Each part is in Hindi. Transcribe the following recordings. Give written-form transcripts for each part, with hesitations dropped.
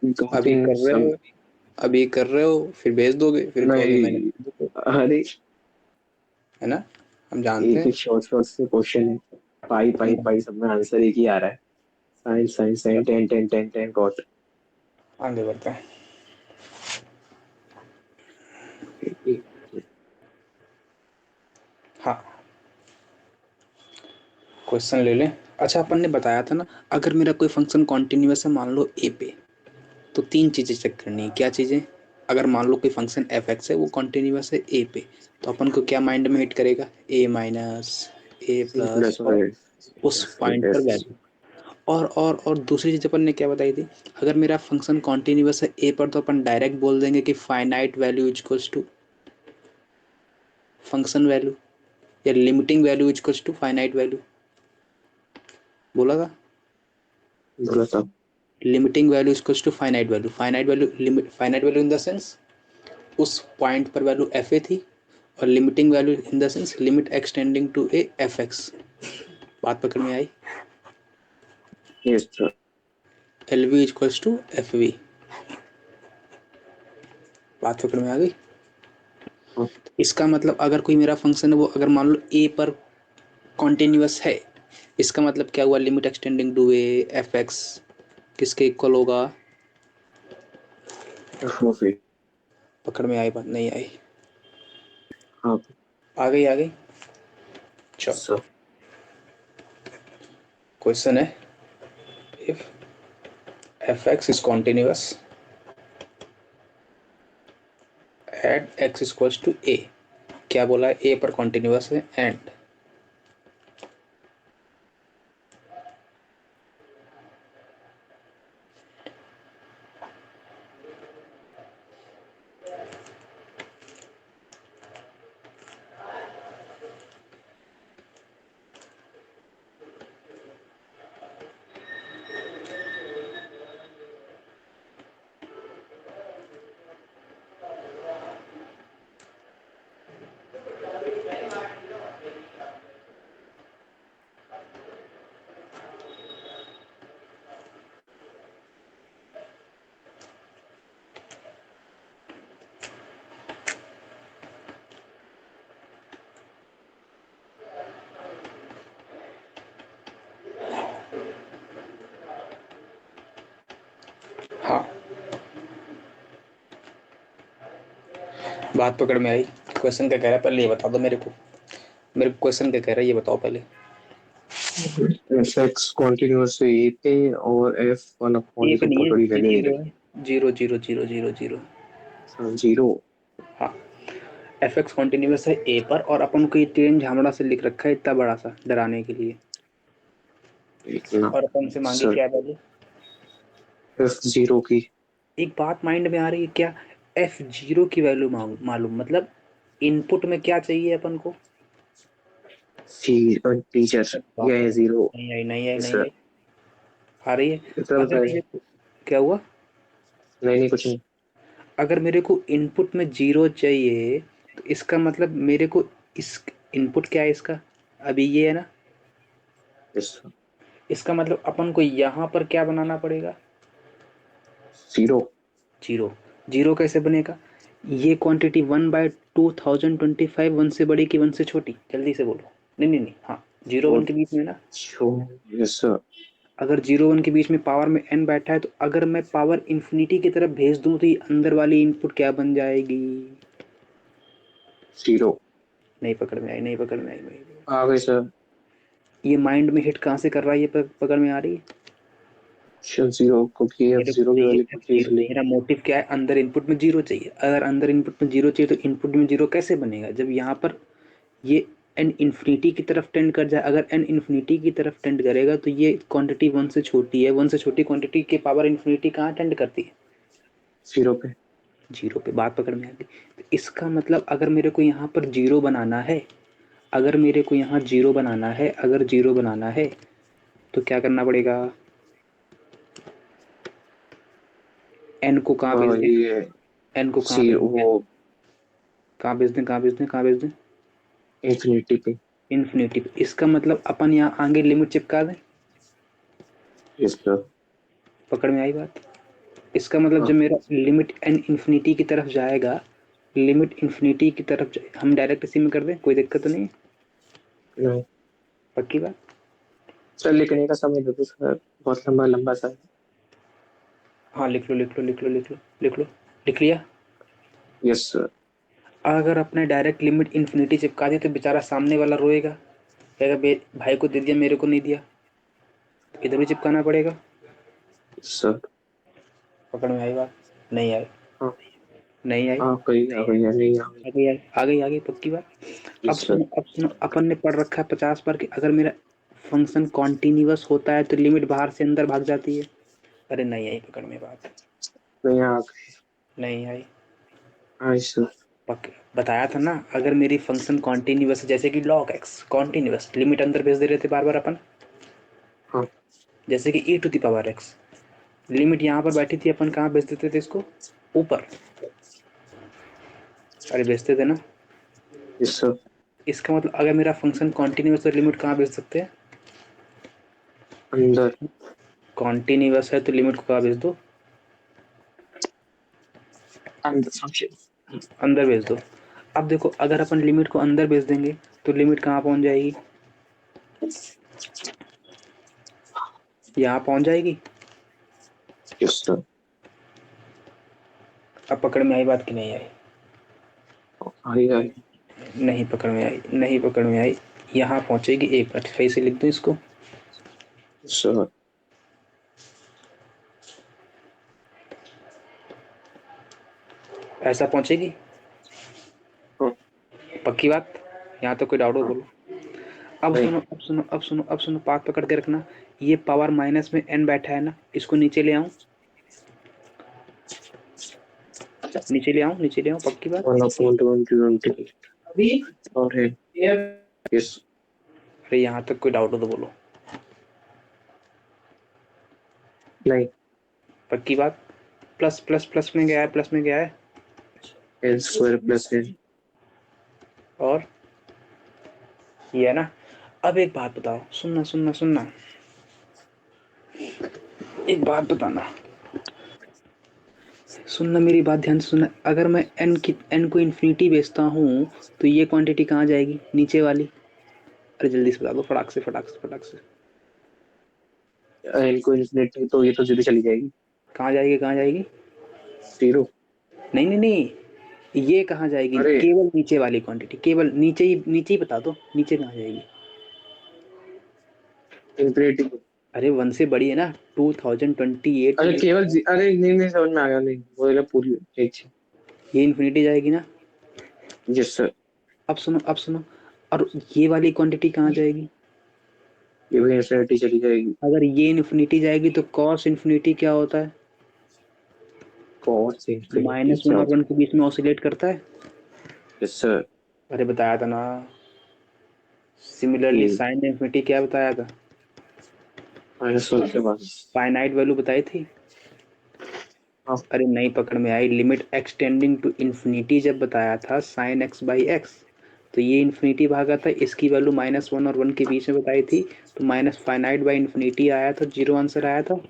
अभी काफी कर रहे सब। हो, अभी कर रहे हो, फिर भेज दोगे, फिर कहोगे मैंने नहीं, भेज दो, अरे है ना? हम जानते एक हैं। एक शॉर्ट शॉर्ट से क्वेश्चन है। पाई पाई हम्म, पाई सब में आंसर एक ही आ रहा है। Sine sine sine tan tan tan tan cot. आगे बढ़ते हैं। हाँ, क्वेश्चन ले लें। अच्छा, अपन ने बताया था ना, अगर मेरा कोई फंक्शन कॉन्टिन्यूअस है मान लो ए पे, तो तीन चीज़ें चेक करनी है। क्या चीज़ें? अगर मान लो कोई फंक्शन एफ एक्स है वो कॉन्टिन्यूअस है ए पे, तो अपन को क्या माइंड में हिट करेगा? ए माइनस, ए ए प्लस, प्लस और वाई। उस पॉइंट पर वैल्यू। और दूसरी चीज़ अपन ने क्या बताई थी? अगर मेरा फंक्शन कॉन्टिन्यूअस है ए पर, तो अपन डायरेक्ट बोल देंगे कि finite value equals to function value, या limiting value equals to finite value. बोला था, बोला था। Limiting value equals to finite value. Finite value, limit finite value in the sense उस पॉइंट पर वैल्यू एफ ए थी, और limiting value in the sense limit extending to A F X. बात पकड़ में आई? Yes sir. L V equals to F V. बात पकड़ में आ गई? इसका मतलब अगर कोई मेरा फंक्शन है वो अगर मान लो ए पर कॉन्टिन्यूअस है, इसका मतलब क्या हुआ? Limit extending to A F x किसके इक्वल होगा? फिर। पकड़ में आई? बात नहीं आई? हाँ आ गई, आ गई। चलो, सर। क्वेश्चन है, if F X is continuous at X equals to A. क्या बोला है? ए पर कॉन्टिन्यूअस है एंड हाँ, बात पकड़ में आई? क्वेश्चन क्या कह रहा है पहले ये बता दो मेरे को। मेरे को क्वेश्चन क्या कह रहा है ये बताओ पहले। एफ एक्स कॉन्टिन्यूअस है ए पे और एफ वन अपॉन ए ए पे के नहीं ऊपर है, थोड़ी वैल्यू दे जीरो रखी है, zero zero zero zero zero. है। जीरो। हाँ, एफ एक्स कॉन्टिन्यूअस है ए पर, और अपन को ये ट्रेन झामड़ा से लिख रखा है इतना बड़ा सा डराने के लिए, देखना और अपन से मांगी सर। क्या वैल्यू? एफ जीरो की। एक बात माइंड में आ रही है क्या? एफ जीरो की वैल्यू मालूम, मतलब इनपुट में क्या चाहिए अपन को? सी टीचर। बात ये पकड़, जीरो। नहीं आई, नहीं आई, यस नहीं सर। आई। आ रही है? इतना अगर बताइए। मेरे को, क्या हुआ? नहीं नहीं कुछ नहीं। अगर मेरे को इनपुट में जीरो चाहिए, तो इसका मतलब मेरे को इस इनपुट क्या है इसका? अभी ये है ना, यस सर। इसका मतलब अपन को यहाँ पर क्या बनाना पड़ेगा? जीरो। जीरो। जीरो कैसे बनेगा? ये क्वांटिटी 1/2025 वन से बड़ी कि वन से छोटी? जल्दी से बोलो। नहीं नहीं नहीं, हाँ, जीरो वो वन के बीच में ना। छो। Yes sir. अगर जीरो वन के बीच में पावर में एन बैठा है, तो अगर मैं पावर इन्फिनिटी की तरफ भेज दूं तो ये अंदर वाली इनपुट क्या बन जाएगी? जीरो। नहीं पकड़ में आई, नहीं पकड़ में आई भाई। आ गए सर। ये माइंड में हिट कहाँ से कर रहा है? ये पकड़ में आ रही है? ऑप्शन जीरो क्योंकि एफ मेरे को जीरो की चाहिए वैल्यू एफ कुछ जीरो। इजली। मेरा मोटिव क्या है? अंदर इनपुट में जीरो चाहिए। अगर अंदर इनपुट में जीरो चाहिए तो इनपुट में जीरो कैसे बनेगा जब यहाँ पर ये एन इन्फिनिटी की तरफ टेंड कर जाए? अगर एन इन्फिनिटी की तरफ टेंड करेगा तो ये क्वांटिटी वन से छोटी है, वन से छोटी क्वांटिटी के पावर इन्फिनिटी कहाँ टेंड करती है? जीरो पे। जीरो पे। बात पकड़ में आ गई? तो इसका मतलब अगर मेरे को यहाँ पर जीरो बनाना है, अगर मेरे को यहाँ जीरो बनाना है, अगर जीरो बनाना है, तो क्या करना पड़ेगा? एन को कहाँ भेज दें? ये एन को कहाँ सी भेज वो दें? कहाँ भेज दें, कहाँ भेज दें, कहाँ भेज दें? इंफिनिटी पे। इन्फिनिटी पे। इसका मतलब अपन यहाँ आगे लिमिट चिपका दें। Yes sir. पकड़ में आई बात? इसका मतलब हाँ। जब मेरा लिमिट एन इन्फिनिटी की तरफ जाएगा, लिमिट इन्फिनिटी की तरफ हम डायरेक्ट इसी में कर दें, कोई दिक्कत तो नहीं है? नहीं पक्की बात? सर, लिखने का समय दे दो सर, बहुत लंबा लंबा सा है। हाँ लिख लो लिख लो लिख लो लिख लो लिख लो। लिख लिया? Yes sir. अगर अपने डायरेक्ट लिमिट इन्फिनिटी चिपका दी तो बेचारा सामने वाला रोएगा, कहेगा भाई को दे दिया मेरे को नहीं दिया, तो इधर भी चिपकाना पड़ेगा। सर। पकड़ में आई बात? नहीं आई? हाँ। नहीं आई? हाँ गई आ गई, नहीं आ गई। आ गई आ गई आ गई पक्की बात? Yes sir. अब सुनो, अपन ने पढ़ रखा है 50 बार कि अगर मेरा फंक्शन कॉन्टिन्यूअस होता है तो लिमिट बाहर से अंदर भाग जाती है। अरे नहीं आई पकड़ में बात? नहीं आ गई। नहीं आई? हाँ सर। बताया था ना, अगर मेरी फंक्शन कॉन्टिन्यूअस जैसे कि log x कॉन्टिन्यूअस, लिमिट अंदर भेज दे रहे थे बार बार अपन, हाँ। जैसे कि e⁻x, लिमिट यहाँ पर बैठी थी, अपन कहाँ भेज देते थे इसको? ऊपर। अरे भेजते थे ना? Yes sir. इसका मतलब अगर मेरा फंक्शन कॉन्टिन्यूअस है तो लिमिट कहाँ भेज सकते हैं? अंदर। कॉन्टिन्यूअस है तो लिमिट को कहाँ भेज दो? अंदर फंक्शन। अंदर भेज दो। अब देखो, अगर अपन लिमिट को अंदर भेज देंगे तो लिमिट कहाँ पहुंच जाएगी? यहाँ पहुंच जाएगी। Yes sir. अब पकड़ में आई बात कि नहीं आई? आई आई। नहीं पकड़ में आई, नहीं पकड़ में आई। यहाँ पहुंचेगी, एक मिनट सही से लिख दूं इसको। सर। ऐसा पहुंचेगी? हाँ। पक्की बात? यहाँ तो कोई डाउट हो हाँ। बोलो। अब नहीं। सुनो अब सुनो अब सुनो अब सुनो, पाथ पकड़ के रखना। ये पावर माइनस में n बैठा है ना, इसको नीचे ले आऊं? नीचे ले आऊं, नीचे ले आऊं? पक्की बात? 1/20 और है। यस। अरे यहाँ तक कोई डाउट हो तो बोलो। नहीं। पक्की बात? प्लस प्लस प्लस में गया है, प्लस में गया है। L² + L। और ये है ना। अब एक बात बताओ, सुनना सुनना सुनना, एक बात बताना, सुनना मेरी बात ध्यान से सुनना। अगर मैं n को इन्फिनिटी बेचता हूँ तो ये क्वांटिटी कहाँ जाएगी? नीचे वाली। अरे जल्दी से बता दो, फटाक से फटाक से फटाक से। L को इन्फिनिटी तो ये तो सीधी चली जाएगी। कहाँ जाएगी, कहाँ जाएगी? 0। नहीं नहीं नहीं, ये कहाँ जाएगी? अरे केवल नीचे वाली क्वांटिटी, केवल नीचे ही बता दो, नीचे कहाँ जाएगी? इन्फिनिटी। अरे 1 से बड़ी है ना, 2028 अरे में। केवल अरे नहीं नहीं, समझ में आ गया, नहीं वो वाला पूरी एक। ये इन्फिनिटी जाएगी ना? Yes sir. अब सुनो अब सुनो, और ये वाली क्वांटिटी कहाँ जाएगी? ये भी इन्फिनिटी चली जाएगी। अगर ये इन्फिनिटी जाएगी तो कॉस इन्फिनिटी क्या होता है? कॉस इन्फिनिटी -1 क्या और होता 1 के बीच में ऑसिलेट करता है। है? Yes sir. अरे बताया था ना। सिमिलरली ये साइन इन्फिनिटी क्या बताया था? -1 के बाद। फाइनाइट वैल्यू बताई थी। हाँ। अरे नहीं पकड़ में आई, लिमिट एक्सटेंडिंग टू इन्फिनिटी जब बताया था साइन x बाई एक्स, तो ये इन्फिनिटी भागा था, इसकी वैल्यू -1 और 1 के बीच में बताई थी, तो माइनस फाइनाइट बाई इन्फिनिटी आया था, 0 आंसर आया था।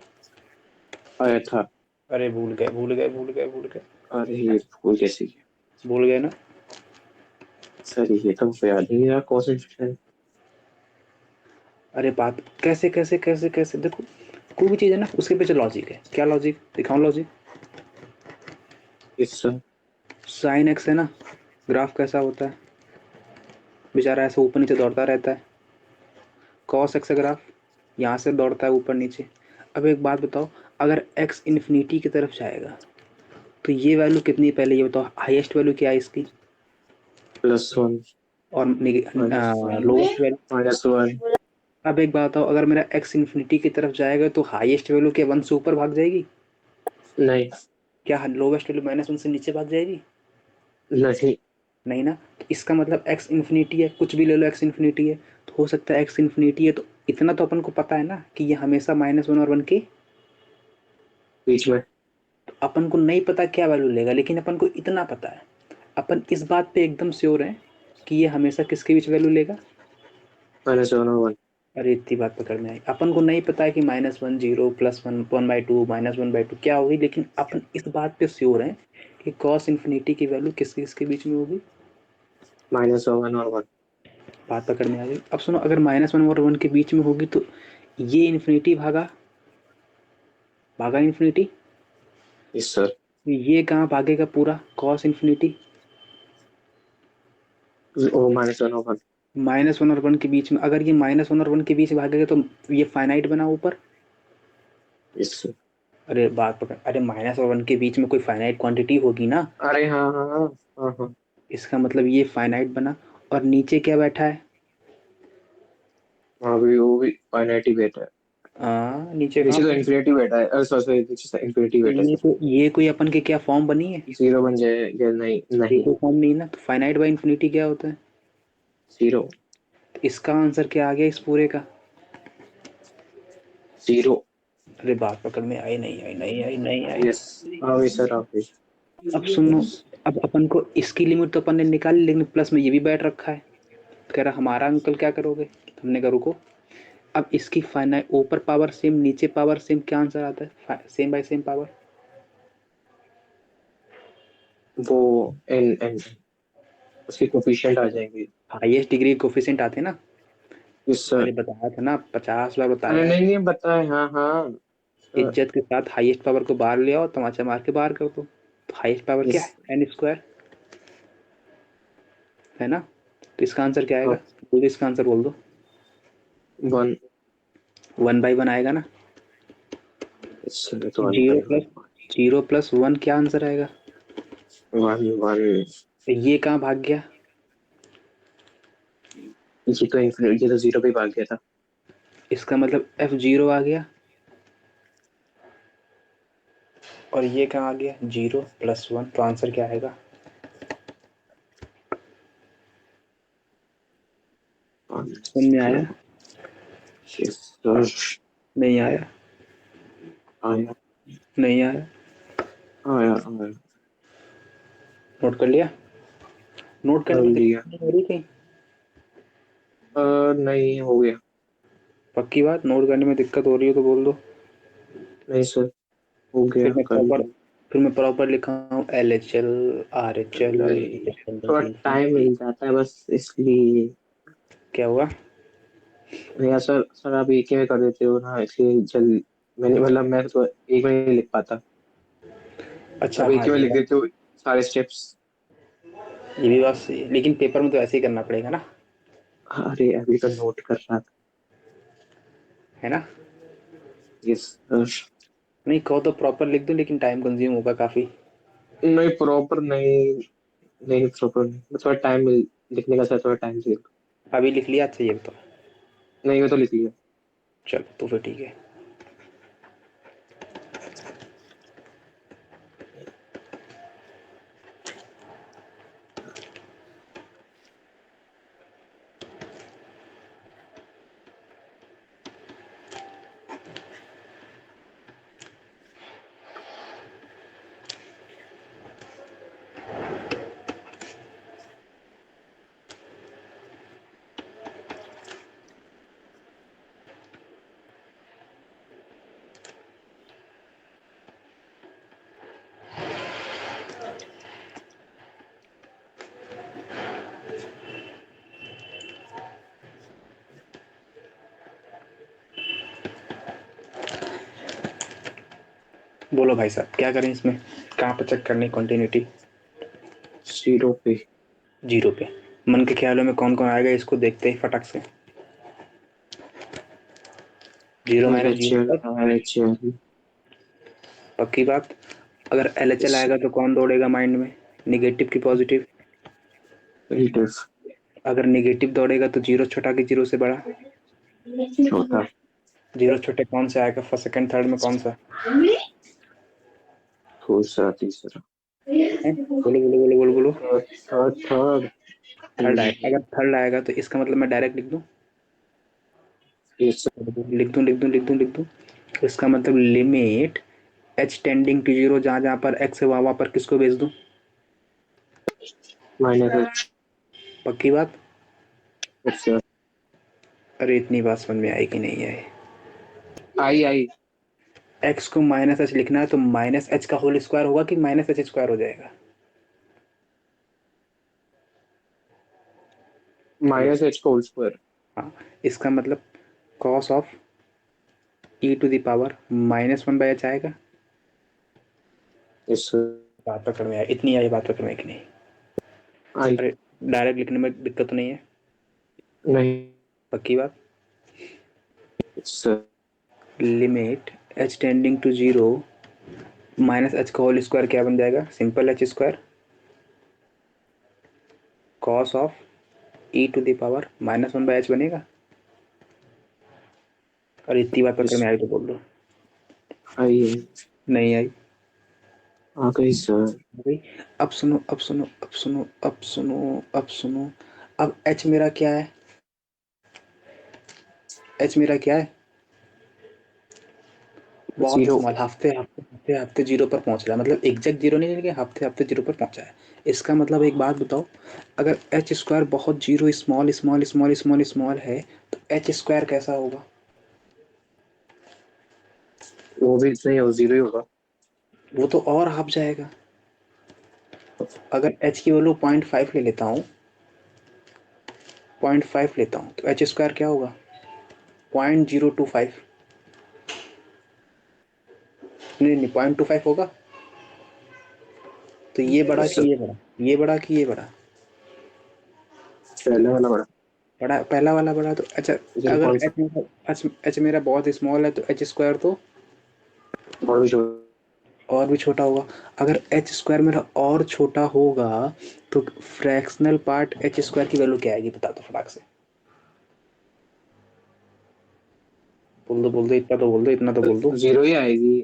आया था। अरे भूल गए भूल गए भूल गए भूल गए। अरे ये भूल कैसे गया? भूल गए ना? सर ये तो मुझे याद नहीं रहा कॉस इन्फिनिटी। अरे बात कैसे कैसे कैसे कैसे, देखो कोई भी चीज़ है ना उसके पीछे लॉजिक है। क्या लॉजिक दिखाऊं? Logic, yes sir. Sine x है ना, ग्राफ कैसा होता है? बेचारा ऐसे ऊपर नीचे दौड़ता रहता है। कॉस एक्स ग्राफ यहाँ से दौड़ता है ऊपर नीचे। अब एक बात बताओ, अगर एक्स इन्फिनिटी की तरफ जाएगा तो ये वैल्यू कितनी है पहले ये बताओ? हाईएस्ट वैल्यू क्या है इसकी? +1 और -1 लोवेस्ट वैल्यू? -1। अब एक बात बताओ, अगर मेरा एक्स इन्फिनिटी की तरफ जाएगा तो हाईएस्ट वैल्यू क्या 1 से ऊपर भाग जाएगी? नहीं। क्या लोवेस्ट वैल्यू -1 से नीचे भाग जाएगी? नहीं। नहीं ना। तो इसका मतलब एक्स इन्फिनिटी है, कुछ भी ले लो एक्स इन्फिनिटी है, तो हो सकता है एक्स इन्फिनिटी है तो इतना तो अपन को पता है ना कि ये हमेशा -1 और 1 के बीच में। अपन को नहीं पता क्या वैल्यू लेगा, लेकिन अपन को इतना पता है, अपन इस बात पे एकदम श्योर है कि ये हमेशा किसके बीच वैल्यू लेगा? -1 और 1। अरे इतनी बात पकड़ में आई, अपन को नहीं पता है कि -1 0 +1 1/2 -1/2 क्या होगी, लेकिन अपन इस बात पे श्योर है कि cos इन्फिनिटी की वैल्यू किस किसके बीच में होगी। -1 और 1। बात पकड़ में आ गई। अब सुनो, अगर -1 और 1 के बीच में होगी तो ये इन्फिनिटी भागा भागा इन्फिनिटी, यस सर। ये कहाँ भागेगा पूरा cos इन्फिनिटी। ओ -1 और 1। -1 और 1 के बीच में, अगर ये -1 और 1 के बीच भागेगा तो ये फाइनाइट बना ऊपर। Yes sir. अरे बात पकड़, अरे माइनस और 1 के बीच में कोई फाइनाइट क्वांटिटी होगी ना, अरे हाँ हाँ हाँ हाँ हाँ। इसका मतलब ये फाइनाइट बना। और नीचे क्या बैठा है, हाँ भी वो भी फाइनाइट ही बैठा है। नीचे कहाँ नीचे तो पर। इन्फिनिटी बैठा है, अरे सॉरी सॉरी, नीचे इन्फिनिटी तो बैठा है सर। ये कोई अपन के क्या फॉर्म बनी है, जीरो बन जाएगा, नहीं ये नहीं। कोई फॉर्म नहीं ना, तो फाइनाइट बाय इन्फिनिटी क्या होता है। जीरो। तो इसका आंसर क्या आ गया इस पूरे का। जीरो। अरे बात पकड़ में आई, नहीं आई, नहीं आई, नहीं आई। यस। हाँ भी सर, आप भी। अब सुनो, अब अपन को इसकी लिमिट तो अपन ने निकाली, लेकिन प्लस में ये भी बैठ रखा है। तो कह रहा हमारा अंकल क्या करोगे, हमने कहा रुको। अब इसकी फाइनाइट ऊपर पावर सेम नीचे पावर सेम, क्या आंसर आता है, सेम बाय सेम पावर। वो एन एन उसके कोफिशिएंट आ जाएंगे। हाईएस्ट डिग्री कोफिशिएंट आते हैं ना। Yes sir. अरे बताया था ना, 50 बार अरे बताया है। नहीं नहीं बताए, हाँ हाँ सर। इज्जत के साथ हाईएस्ट पावर को बाहर ले आओ, तमाचा मार के बाहर कर दो। तो हाईएस्ट पावर क्या यस। है, n² है ना। तो इसका आंसर क्या आएगा, बोल दो इसका आंसर बोल दो। 1। 1/1 आएगा ना। यस सर, तो 1 जीरो बाई प्लस 0 + 1 क्या आंसर आएगा। 1 1। तो ये कहाँ भाग गया, ये तो इन्फिनिटी, ये तो जीरो पे भाग गया था। इसका मतलब F0 आ गया। और ये कहाँ आ गया 0 + 1, तो आंसर क्या आएगा। समझ में आया, यस सर। नहीं आया, आया नहीं आया। आया आया। नोट कर लिया, नोट करने कर में लिया। दिक्कत नहीं हो रही कहीं। नहीं हो गया। पक्की बात, नोट करने में दिक्कत हो रही हो तो बोल दो। नहीं सर, हो फिर गया, मैं कर प्रॉपर लिया। फिर मैं प्रॉपर लिखा हूँ LHL RHL। नहीं, थोड़ा टाइम मिल जाता है बस इसलिए। क्या हुआ। भैया सर, सर आप एक ही में कर देते हो ना, इसलिए जल्द। मैंने मतलब मैं तो एक में नहीं लिख पाता। अच्छा आप एक हाँ, ही में लिख देते हो सारे स्टेप्स। ये भी बात सही है, लेकिन पेपर में तो ऐसे ही करना पड़ेगा ना, अरे अभी तो नोट कर रहा था। है ना। Yes sir. नहीं कहो तो प्रॉपर लिख दूं, लेकिन टाइम कंज्यूम होगा काफी। नहीं प्रॉपर नहीं। नहीं प्रॉपर नहीं, थोड़ा टाइम मिल। लिखने का सर थोड़ा टाइम चाहिए। अभी लिख लिया, अच्छा ये तो। नहीं, मैं तो लिख लिया। चलो तो फिर ठीक है। बोलो भाई साहब क्या करें इसमें, कहाँ पे चेक करनी कंटिन्यूटी। जीरो पे। जीरो पे। मन के ख्यालों में कौन कौन आएगा इसको देखते ही फटक से। 0 - 0 पर। LHL। पक्की बात। अगर LHL आएगा तो कौन दौड़ेगा माइंड में, निगेटिव की पॉजिटिव। पॉजिटिव। अगर निगेटिव दौड़ेगा तो जीरो छोटा कि जीरो से बड़ा। चौथा। जीरो छोटे कौन से आएगा, फर्स्ट सेकंड थर्ड में कौन सा दूसरा तीसरा। है, बोलो बोलो बोलो बोलो बोलो। Third third. थर्ड आएगा, अगर थर्ड आएगा तो इसका मतलब मैं डायरेक्ट लिख दूं, यस। लिख दूं। तो इसका मतलब लिमिट h टेंडिंग टू 0, जहां जहां पर x है वहां पर किसको भेज दूं। माइनस। पक्की बात। अच्छा। अरे इतनी बात समझ में आई कि नहीं है? आई। एक्स को माइनस एच लिखना है तो माइनस एच का होल स्क्वायर होगा कि माइनस एच स्क्वायर हो जाएगा? हेलो। माइनस एच का होल स्क्वायर। हाँ, इसका मतलब cos of e to the power -1/h आएगा। Yes sir. बात पकड़ में आई? इतनी आई बात पकड़ में कि नहीं? आई। अरे डायरेक्ट लिखने में दिक्कत तो नहीं है? नहीं। पक्की बात? Yes sir. Limit H tending to zero minus h का होल स्क्वायर क्या बन जाएगा? Simple h square cos of e to the power -1/h बनेगा। और इतनी बात पकड़ यस में आई तो बोल दो। आई। नहीं आई? आ गई सर। भाई अब सुनो, अब सुनो, अब सुनो, अब सुनो, अब सुनो। अब एच मेरा क्या है? एच मेरा क्या है? बहुत जीरो। स्मॉल, हफ्ते हफ्ते हफ्ते हफ्ते जीरो पर पहुंच रहा है, मतलब एग्जैक्ट जीरो नहीं, लेकिन हफ्ते हफ्ते जीरो पर पहुंचा है। इसका मतलब एक बात बताओ, अगर एच स्क्वायर बहुत zero small small small small small है तो एच स्क्वायर कैसा होगा? वो भी नहीं हो, जीरो ही होगा। वो तो और हाफ जाएगा। अगर एच की वैल्यू 0.5 ले लेता हूँ, 0.5 लेता हूँ तो एच स्क्वायर क्या होगा? 0.025। नहीं नहीं, 0.25 होगा। तो ये बड़ा यस कि सर। ये बड़ा? ये बड़ा कि ये बड़ा? पहले वाला बड़ा। बड़ा, पहला वाला बड़ा। तो अच्छा, जीरो अगर पॉइंट। एच मेरा बहुत स्मॉल है तो एच स्क्वायर तो और भी जो। और भी छोटा होगा। अगर एच स्क्वायर मेरा और छोटा होगा तो फ्रैक्शनल पार्ट एच स्क्वायर की वैल्यू क्या आएगी? बता दो फटाक से। बोल दो, बोल दो, इतना तो बोल दो, इतना तो बोल दो। जीरो ही आएगी।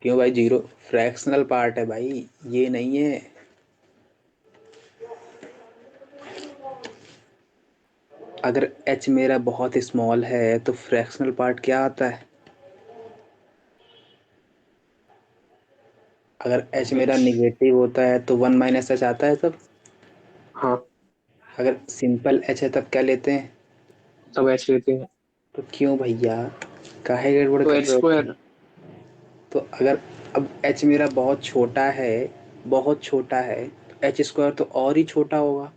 क्यों भाई जीरो? फ्रैक्शनल पार्ट है भाई, ये नहीं है। अगर एच मेरा बहुत स्मॉल है तो फ्रैक्शनल पार्ट क्या आता है? अगर एच मेरा निगेटिव होता है तो 1 - एच आता है तब। हाँ। अगर सिंपल एच है तब क्या लेते हैं? सब एच लेते हैं। तो क्यों भैया, काहे गड़बड़ तो कर एच रहे हो? स्क्वायर। तो अगर अब एच मेरा बहुत छोटा है, बहुत छोटा है, तो एच स्क्वायर तो और ही छोटा होगा।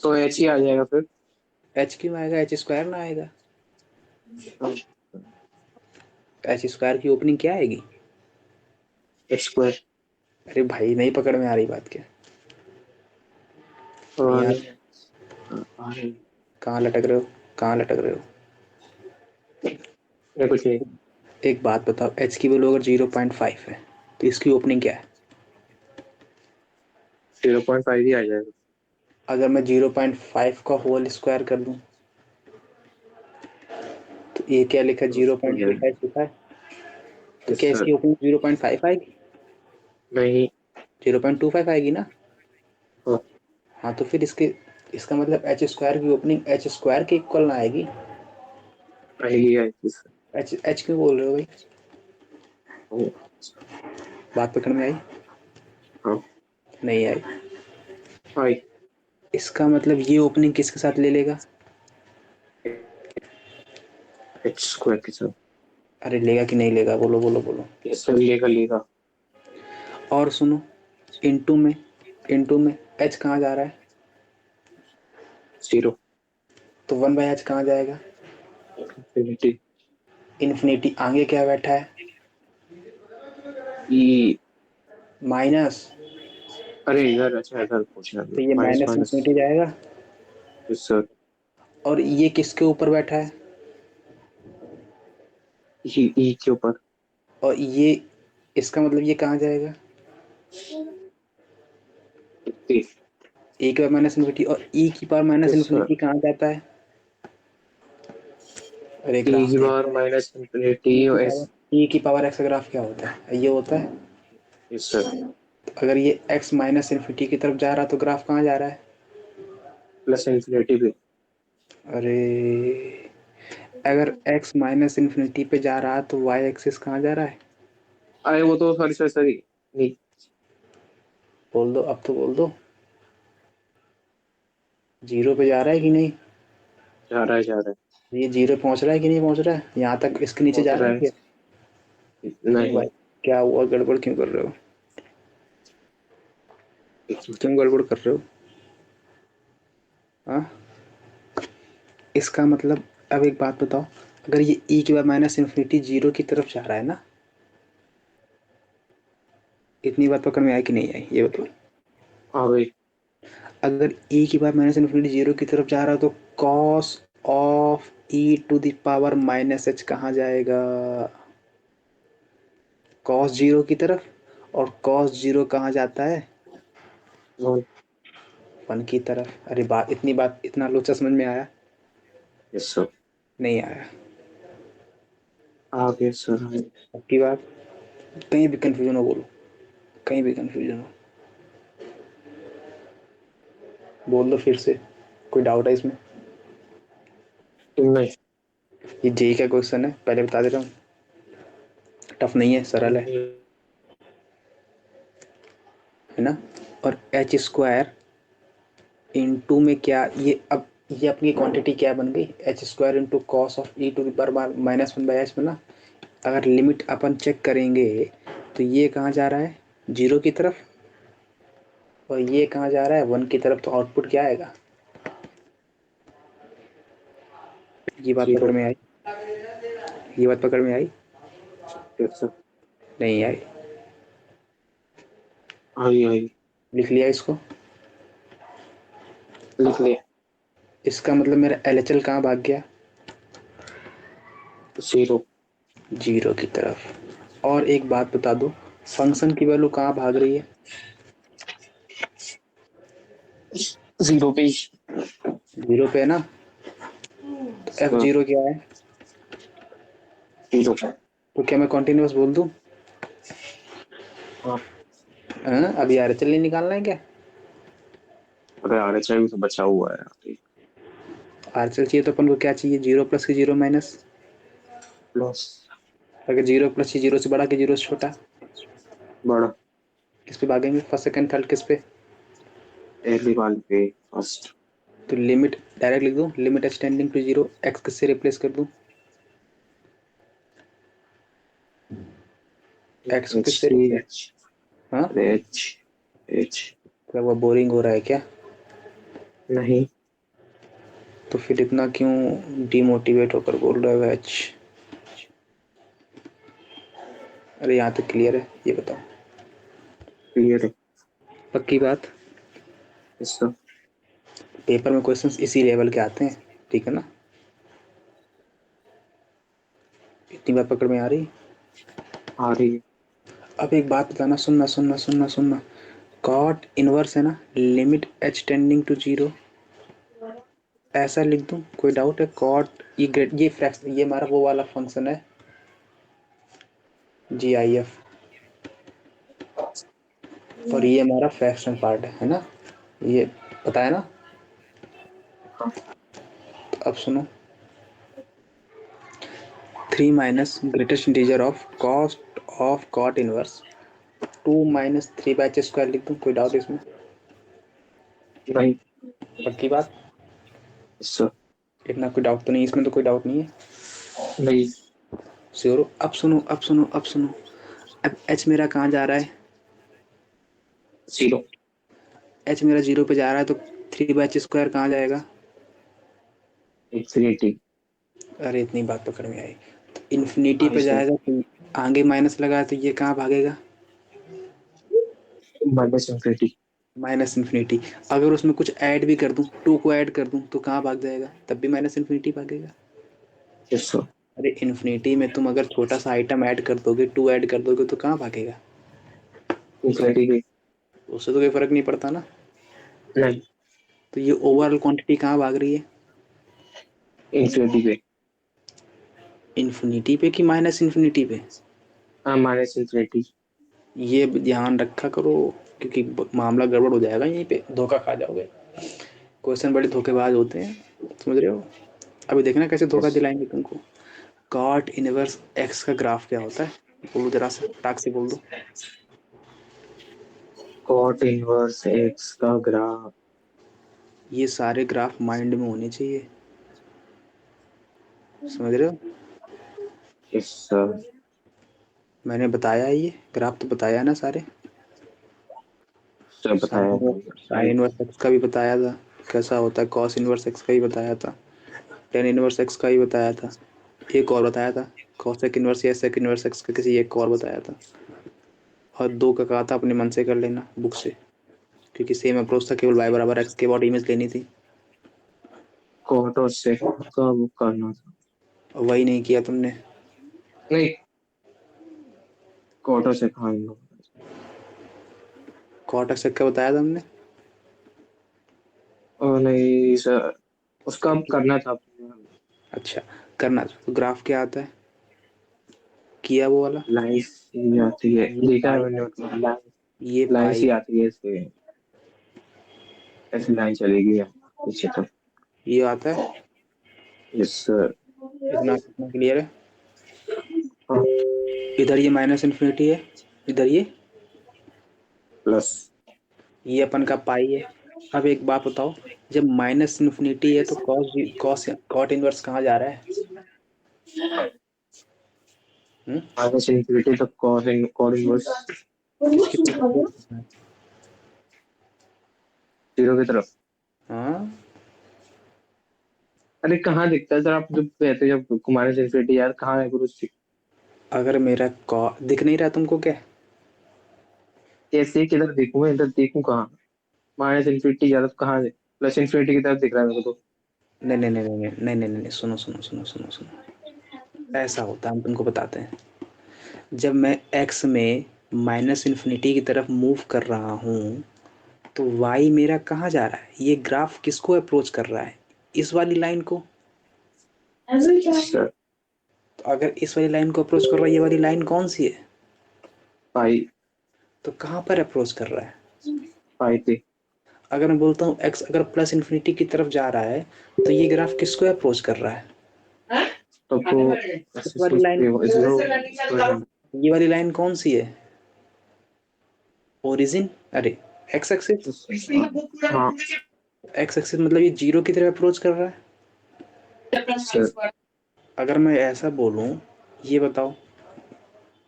तो एच ही आ जाएगा फिर। एच क्यों आएगा? एच स्क्वायर ना आएगा? एच स्क्वायर की ओपनिंग क्या आएगी? H square. अरे भाई नहीं पकड़ में आ रही बात क्या? नहीं यार, नहीं। आ रही। कहाँ लटक रहे हो? कहाँ लटक रहे हो? नहीं, कुछ नहीं। एक बात बताओ, एच की वैल्यू अगर 0.5 है तो इसकी ओपनिंग क्या है? 0.5 ही आ जाएगा। अगर मैं 0.5 का होल स्क्वायर कर दूं तो ये क्या लिखा? जीरो पॉइंट टू फाइव लिखा है। तो यस क्या सर। इसकी ओपनिंग 0.5 आएगी? नहीं। 0.25 आएगी ना? हाँ। हाँ तो फिर इसके, इसका मतलब एच स्क्वायर की ओपनिंग एच स्क्वायर के इक्वल ना आएगी। आएगी आएगी सर। एच एच क्यों बोल रहे हो भाई? हाँ। बात पकड़ में आई? हाँ। नहीं आई? आई। इसका मतलब ये ओपनिंग किसके साथ ले लेगा? एच स्क्वायर के साथ। अरे लेगा कि नहीं लेगा? बोलो बोलो बोलो। यस सर, लेगा लेगा। और सुनो, इनटू में, इनटू में एच कहाँ जा रहा है? जीरो। तो 1/h कहाँ जाएगा? इंफिनिटी। इन्फिनिटी आगे क्या बैठा है? ई। माइनस। अरे इधर, अच्छा इधर पूछना तो ये माइनस माइनस माइनस। इन्फिनिटी जाएगा। Yes sir. और ये किसके ऊपर बैठा है? ई के ऊपर। और ये, इसका मतलब ये कहाँ जाएगा? ई। ए की पावर माइनस इन्फिनिटी, और ई की power minus yes sir. Infinity कहाँ जाता है? अरे ई ग्राफ की देख। पावर माइनस इंफिनिटी और एस। ई की पावर एक्स का ग्राफ क्या होता है? ये होता है। Yes sir. तो अगर ये एक्स माइनस इन्फिनिटी की तरफ जा रहा है तो ग्राफ कहाँ जा रहा है? प्लस इंफिनिटी भी। अरे अगर x माइनस इन्फिनिटी पे जा रहा है तो y एक्सिस कहाँ जा रहा है? अरे वो तो सॉरी सॉरी सॉरी। नहीं। बोल दो, अब तो बोल दो। जीरो पे जा रहा है कि नहीं? जा रहा है जा रहा है। ये जीरो पहुंच रहा है कि नहीं पहुंच रहा है? यहाँ तक इसके नीचे पहुंच जा रहा रहा है है। क्या? क्यों नहीं। भाई, क्या हुआ? गड़बड़ क्यों कर रहे हो? क्यों गड़बड़ कर रहे हो? हाँ, इसका मतलब, अब एक बात बताओ, अगर ये e की पावर माइनस इन्फिनिटी जीरो की तरफ जा रहा है ना, इतनी बात पकड़ में आई कि नहीं आई, ये बताओ। हाँ भाई। अगर e की पावर माइनस इन्फिनिटी जीरो की तरफ जा रहा है तो cos of e to the power minus h कहाँ जाएगा? cos जीरो की तरफ। और cos जीरो कहाँ जाता है? वन। 1 की तरफ। अरे बात, इतनी बात, इतना लोचा समझ में आया? Yes sir. नहीं आया? आ गया सर। पक्की बात? कहीं भी कंफ्यूजन हो बोलो, कहीं भी कंफ्यूजन हो बोल दो फिर से। कोई डाउट है इसमें? नहीं। ये जेई का क्वेश्चन है, पहले बता दे रहा हूँ। टफ नहीं है, सरल है ना? और एच स्क्वायर इंटू में क्या, ये अब ये अपनी क्वांटिटी क्या बन गई? H square into cos of e to the power minus one by h में ना। अगर लिमिट अपन चेक करेंगे तो ये कहाँ जा रहा है? जीरो की तरफ। और ये कहाँ जा रहा है? 1 की तरफ। तो आउटपुट क्या आएगा? ये बात पकड़ जीरो। में आई? ये बात पकड़ में आई? Yes sir. नहीं आई? आई आई। लिख लिया इसको? लिख ले। इसका मतलब मेरा एल एच एल कहाँ भाग गया? जीरो। जीरो की तरफ। और एक बात बता दो, फंक्शन की वैल्यू कहाँ भाग रही है? जीरो पे। जीरो पे है ना? तो एफ सर। जीरो क्या है? जीरो। तो क्या मैं कॉन्टिन्यूस बोल दूं? हाँ। हाँ, अभी आर एच एल नहीं निकालना है क्या? अरे आर एच आई भी तो बचा हुआ है यार। आर एच एल चाहिए तो अपन को क्या चाहिए? जीरो प्लस की जीरो माइनस। प्लस। अगर जीरो प्लस की जीरो से बड़ा कि जीरो से छोटा? बड़ा। किस पे भागेंगे? फर्स्ट सेकंड थर्ड किस पे? पहली वाली पे फर्स्ट। तो लिमिट डायरेक्ट लिख दूं, limit extending to zero, x किससे रिप्लेस कर दूं? एक्स को एच किससे टी रिप्लेस? एच। हाँ, एच। एच। क्या वो बोरिंग हो रहा है क्या? नहीं। तो फिर इतना क्यों डिमोटिवेट होकर बोल रहे हो एच? अरे यहाँ तक क्लियर है, ये बताओ। क्लियर है। पक्की बात? इसका। पेपर में क्वेश्चंस इसी लेवल के आते हैं, ठीक है ना? इतनी बात पकड़ में आ रही? आ रही है। अब एक बात बताना, सुनना सुनना सुनना सुनना। कॉट इनवर्स है ना, limit H tending to zero, ऐसा लिख दूं? कोई डाउट है? कॉट ये ग्रेड, ये फ्रैक्स, ये हमारा वो वाला फंक्शन है, जी आई एफ। और ये हमारा फ्रैक्शन पार्ट है ना? ये पता है ना? हाँ। तो अब सुनो, 3 minus greatest integer of cos of cot inverse 2 minus 3 by h square लिख दूं? कोई डाउट इसमें? नहीं। पक्की बात? इसका। इतना कोई डाउट तो नहीं इसमें? तो कोई डाउट नहीं है? नहीं। श्योर हो? अब सुनो, अब सुनो, अब सुनो। अब एच मेरा कहाँ जा रहा है? जीरो। एच मेरा जीरो पे जा रहा है, तो 3 बाई एच स्क्वायर कहाँ जाएगा? इंफिनिटी। अरे इतनी बात पकड़ में आई? तो इन्फिनिटी आई पे सर। जाएगा तो आगे माइनस लगा है, तो ये कहाँ भागेगा? Minus infinity. Minus infinity. अगर उसमें कुछ ऐड भी कर दूं, 2 को ऐड कर दूं, तो कहाँ भाग जाएगा? तब भी माइनस इन्फिनिटी भागेगा। Yes sir. अरे इन्फिनिटी में तुम अगर छोटा सा आइटम ऐड कर दोगे, 2 ऐड कर दोगे, तो कहाँ भागेगा? इंफिनिटी पे। उससे तो कोई फर्क नहीं पड़ता ना। नहीं। तो ये ओवरऑल क्वांटिटी कहाँ भाग रही है? इंफिनिटी पे। इन्फिनिटी पे कि माइनस इन्फिनिटी पे? हाँ माइनस इंफिनिटी। ये ध्यान रखा करो, क्योंकि मामला गड़बड़ हो जाएगा, यहीं पे धोखा खा जाओगे। क्वेश्चन बड़े धोखेबाज होते हैं, समझ रहे हो? अभी देखना कैसे धोखा यस। दिलाएंगे तुमको। कॉट इनवर्स एक्स का ग्राफ क्या होता है? बोलो जरा सा, टाक से बोल दो। कॉट इनवर्स एक्स का ग्राफ। ये सारे ग्राफ माइंड में होने चाहिए। समझ रहे हो? Yes sir. मैंने बताया, ये ग्राफ तो बताया ना सारे। सर बताया था साइन इनवर्स एक्स का भी बताया था कैसा होता है, कॉस इनवर्स एक्स का भी बताया था, टेन इनवर्स एक्स का भी बताया था, एक और बताया था कॉसेक इनवर्स या सेक इनवर्स एक्स का, किसी एक को और बताया था, और दो का कहा था अपने मन से कर लेना बुक से, क्योंकि सेम अप्रोच था, केवल y बराबर x के अबाउट इमेज लेनी थी। कॉट और सेक का वो करना था। और वही नहीं किया तुमने। नहीं, कॉट और सेक, हाँ इन लोगों ने। कॉट एक्स का बताया था हमने। और नहीं सर, उसका अब करना था आपने। अच्छा, करना तो ग्राफ क्या आता है, किया वो वाला। लाइन्स ही आती है, ये देखा है पाई, मैंने, मतलब ये लाइन्स पाई, ही आती है इससे, ऐसी लाइन चलेगी पीछे तो। ये आता है। Yes sir. इतना कितना क्लियर है। हाँ, इधर ये माइनस इन्फिनिटी है, इधर प्लस। ये अपन का पाई है। अब एक बात बताओ, जब माइनस इन्फिनिटी है तो कॉस कॉस कॉट इनवर्स कहाँ जा रहा है? हम्म? माइनस इन्फिनिटी तो कॉट इनवर्स किसकी तरफ move कर रहा है? जीरो की तरफ। हाँ, अरे कहाँ दिखता है सर, आप जब कहते हैं जब माइनस इन्फिनिटी, यार कहाँ है गुरु जी? अगर मेरा कॉ दिख नहीं रहा तुमको क्या? कैसे किधर देखूं मैं, इधर देखूं कहाँ? माइनस इन्फिनिटी ज्यादा तो कहाँ है? प्लस इन्फिनिटी की तरफ दिख रहा है मेरे को तो। नहीं नहीं नहीं नहीं नहीं नहीं नहीं नहीं, सुनो सुनो सुनो सुनो सुनो, ऐसा होता है, हम तुमको बताते हैं। जब मैं x में माइनस इन्फिनिटी की तरफ मूव कर रहा हूँ तो y मेरा कहाँ जा रहा है? ये ग्राफ किसको अप्रोच कर रहा है? इस वाली लाइन को। सर तो अगर इस वाली लाइन को अप्रोच कर रहा है, ये वाली लाइन कौन सी है? पाई, तो कहाँ पर अप्रोच कर रहा है? पाई पे। अगर मैं बोलता हूँ x अगर प्लस इन्फिनिटी की तरफ जा रहा है तो ये ग्राफ किसको अप्रोच कर रहा है? तो इस वाली लाइन। जीरो। ये वाली लाइन कौन सी है? ओरिजिन, अरे एक्स एक्सिस। हाँ एक्स एक्सिस मतलब ये जीरो की तरफ अप्रोच कर रहा है। सर। अगर मैं ऐसा बोलूँ, ये बताओ,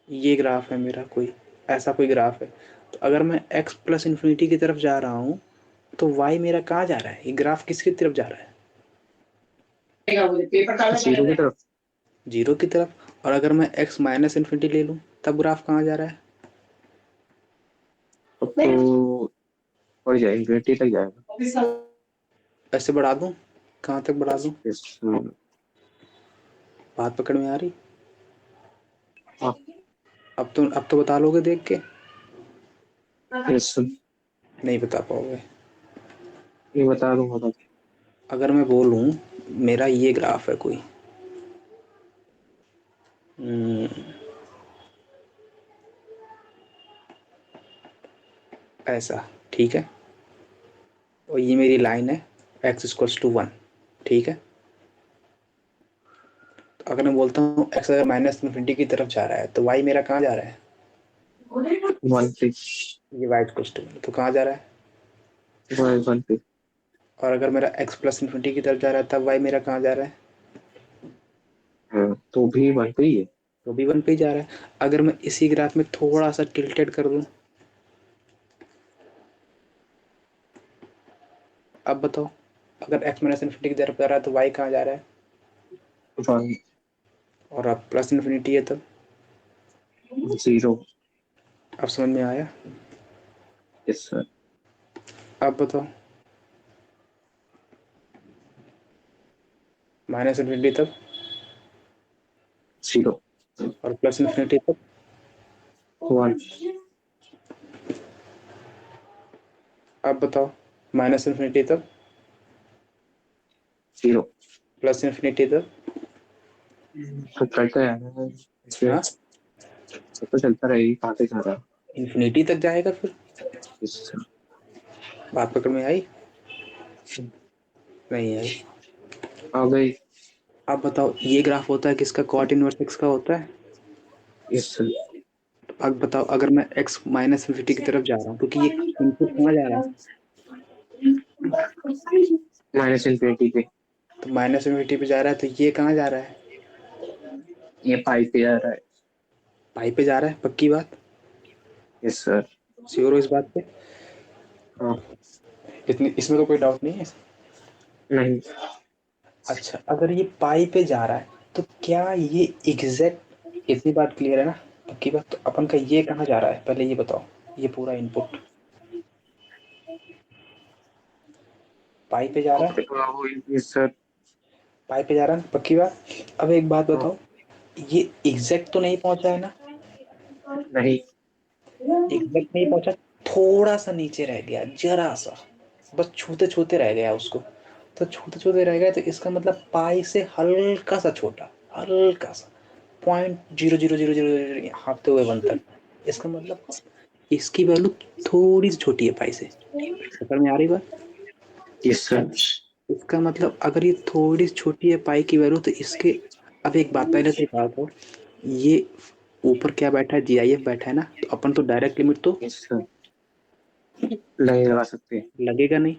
ये ग्राफ है मेरा कोई, ऐसा कोई ग्राफ है, तो अगर मैं x प्लस इन्फिनिटी की तरफ जा रहा हूँ तो y मेरा कहाँ जा रहा है? ये ग्राफ किसकी तरफ जा रहा है? जीरो की तरफ। जीरो की तरफ। और अगर मैं x माइनस इन्फिनिटी ले लूँ तब ग्राफ कहाँ जा रहा है? अब तो बढ़ जाए, इन्फिनिटी तक जाएगा। ऐसे बढ़ा दूँ, कहाँ तक बढ़ा दूँ? यस। बात पकड़ में आ रही? हाँ। अब तो बता लोगे देख के? यस। नहीं बता पाओगे। ये बता दूंगा तो। अगर मैं बोलूँ मेरा ये ग्राफ है कोई, हम्म, ऐसा, ठीक है, और ये मेरी लाइन है x इक्वल्स टू वन, ठीक है। तो अगर मैं बोलता हूँ x अगर माइनस इन्फिनिटी की तरफ जा रहा है तो y मेरा कहाँ जा रहा है? वन पे। ये y इक्वल्स टू वन, तो कहाँ जा रहा है? वन पे। और अगर मेरा x प्लस इन्फिनिटी की तरफ जा रहा है तब y मेरा कहाँ जा रहा है? हाँ, तो भी वन पे ही है। तो भी वन पे ही जा रहा है। अगर मैं इसी ग्राफ में थोड़ा सा टिल्टेड कर दूँ, अब बताओ, अगर x माइनस इन्फिनिटी की तरफ जा रहा है तो y कहाँ जा रहा है? वन। और अब प्लस इन्फिनिटी है तब। जीरो। अब समझ में आया? Yes sir. अब बताओ, माइनस इन्फिनिटी तब जीरो। और प्लस इन्फिनिटी तब। वन। अब बताओ, माइनस इन्फिनिटी तब, जीरो। प्लस इन्फिनिटी तब। तो चलता है इसमें, हाँ, सब तो चलता रहेगी, कहाँ से खा रहा? इन्फिनिटी तक जाएगा फिर। Yes sir. बात पकड़ में आई? नहीं आई। आ गई। अब बताओ, ये ग्राफ होता है किसका? कॉट इनवर्स एक्स का होता है। Yes sir. अब बताओ, अगर मैं x माइनस इन्फिनिटी की तरफ जा रहा हूँ, क्योंकि ये इनपुट कहाँ जा रहा है? माइनस इन्फिनिटी पे। तो माइनस इन्फिनिटी पे जा रहा है, तो ये कहाँ जा रहा है? ये पाइप पे जा रहा है। पाई पे जा रहा है, पक्की बात? Yes sir. श्योर हो इस बात पे? हाँ। इतनी इसमें तो कोई डाउट नहीं है। नहीं। अच्छा, अगर ये पाई पे जा रहा है तो क्या ये एग्जैक्ट, इतनी बात क्लियर है ना, पक्की बात? तो अपन का ये कहाँ जा रहा है पहले ये बताओ, ये पूरा इनपुट पाई पे जा रहा है? Yes sir. पाई पे जा रहा है ना, पक्की बात? अब एक बात हाँ। बताओ, ये एग्जैक्ट तो नहीं पहुंचा है ना? नहीं। एग्जैक्ट नहीं पहुंचा, थोड़ा सा नीचे रह गया, जरा सा, बस छूते छूते रह गया उसको। तो छूते छूते रह गया तो इसका मतलब पाई से हल्का सा छोटा, हल्का सा, 0.0000 हाँकते हुए 1 तक। इसका मतलब इसकी वैल्यू थोड़ी सी छोटी है पाई से। समझ में आ रही बात? Yes sir. इसका मतलब अगर ये थोड़ी सी छोटी है पाई की वैल्यू तो इसके, अब एक बात पहले से बात हो, ये ऊपर क्या बैठा है, जीआईएफ बैठा है ना, तो अपन तो डायरेक्ट लिमिट तो यस सर। नहीं लगा सकते। लगेगा नहीं,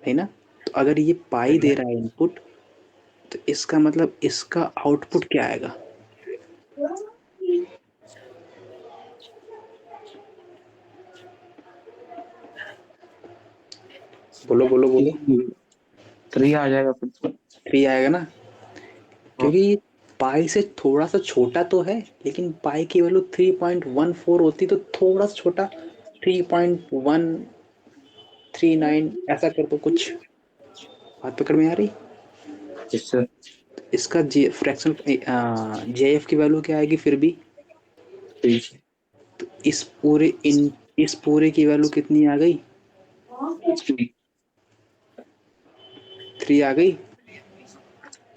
है ना? तो अगर ये पाई दे रहा है इनपुट, तो इसका मतलब इसका आउटपुट क्या आएगा? बोलो बोलो बोलो। 3 आ जाएगा फिर तो। 3 आएगा ना, हाँ। क्योंकि पाई से थोड़ा सा छोटा तो है, लेकिन पाई की वैल्यू 3.14 होती तो थोड़ा सा छोटा, 3.139 ऐसा कर दो कुछ। बात पकड़ में आ रही? Yes sir. इसका जी फ्रैक्शन जेएफ की वैल्यू क्या आएगी फिर भी? ठीक है। इस पूरे इन इस पूरे की वैल्यू कितनी आ गई? 3 आ गई।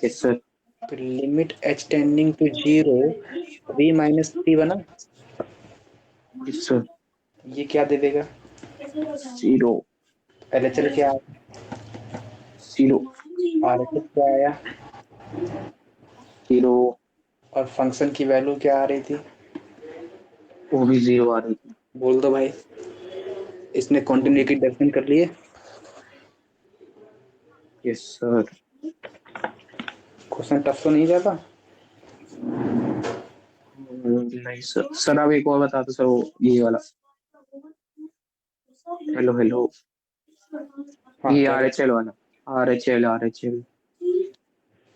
Yes sir. तो limit H tending to 0, v minus 3 बना। Yes sir. ये क्या दे देगा? 0। एलएचएल क्या आया? 0। आरएचएस क्या आया? 0। और फंक्शन की वैल्यू क्या आ रही थी? वो भी 0 आ रही थी। बोल दो भाई, इसने वो भी। कॉन्टिन्यूटी दर्शन कर लिए? Yes sir. क्वेश्चन टफ तो नहीं जाता? नहीं सर। सर आप एक और बता दो सर, वो ये वाला। Hello hello. हाँ, ये क्या आर बात? एच एल वाला। Are H L.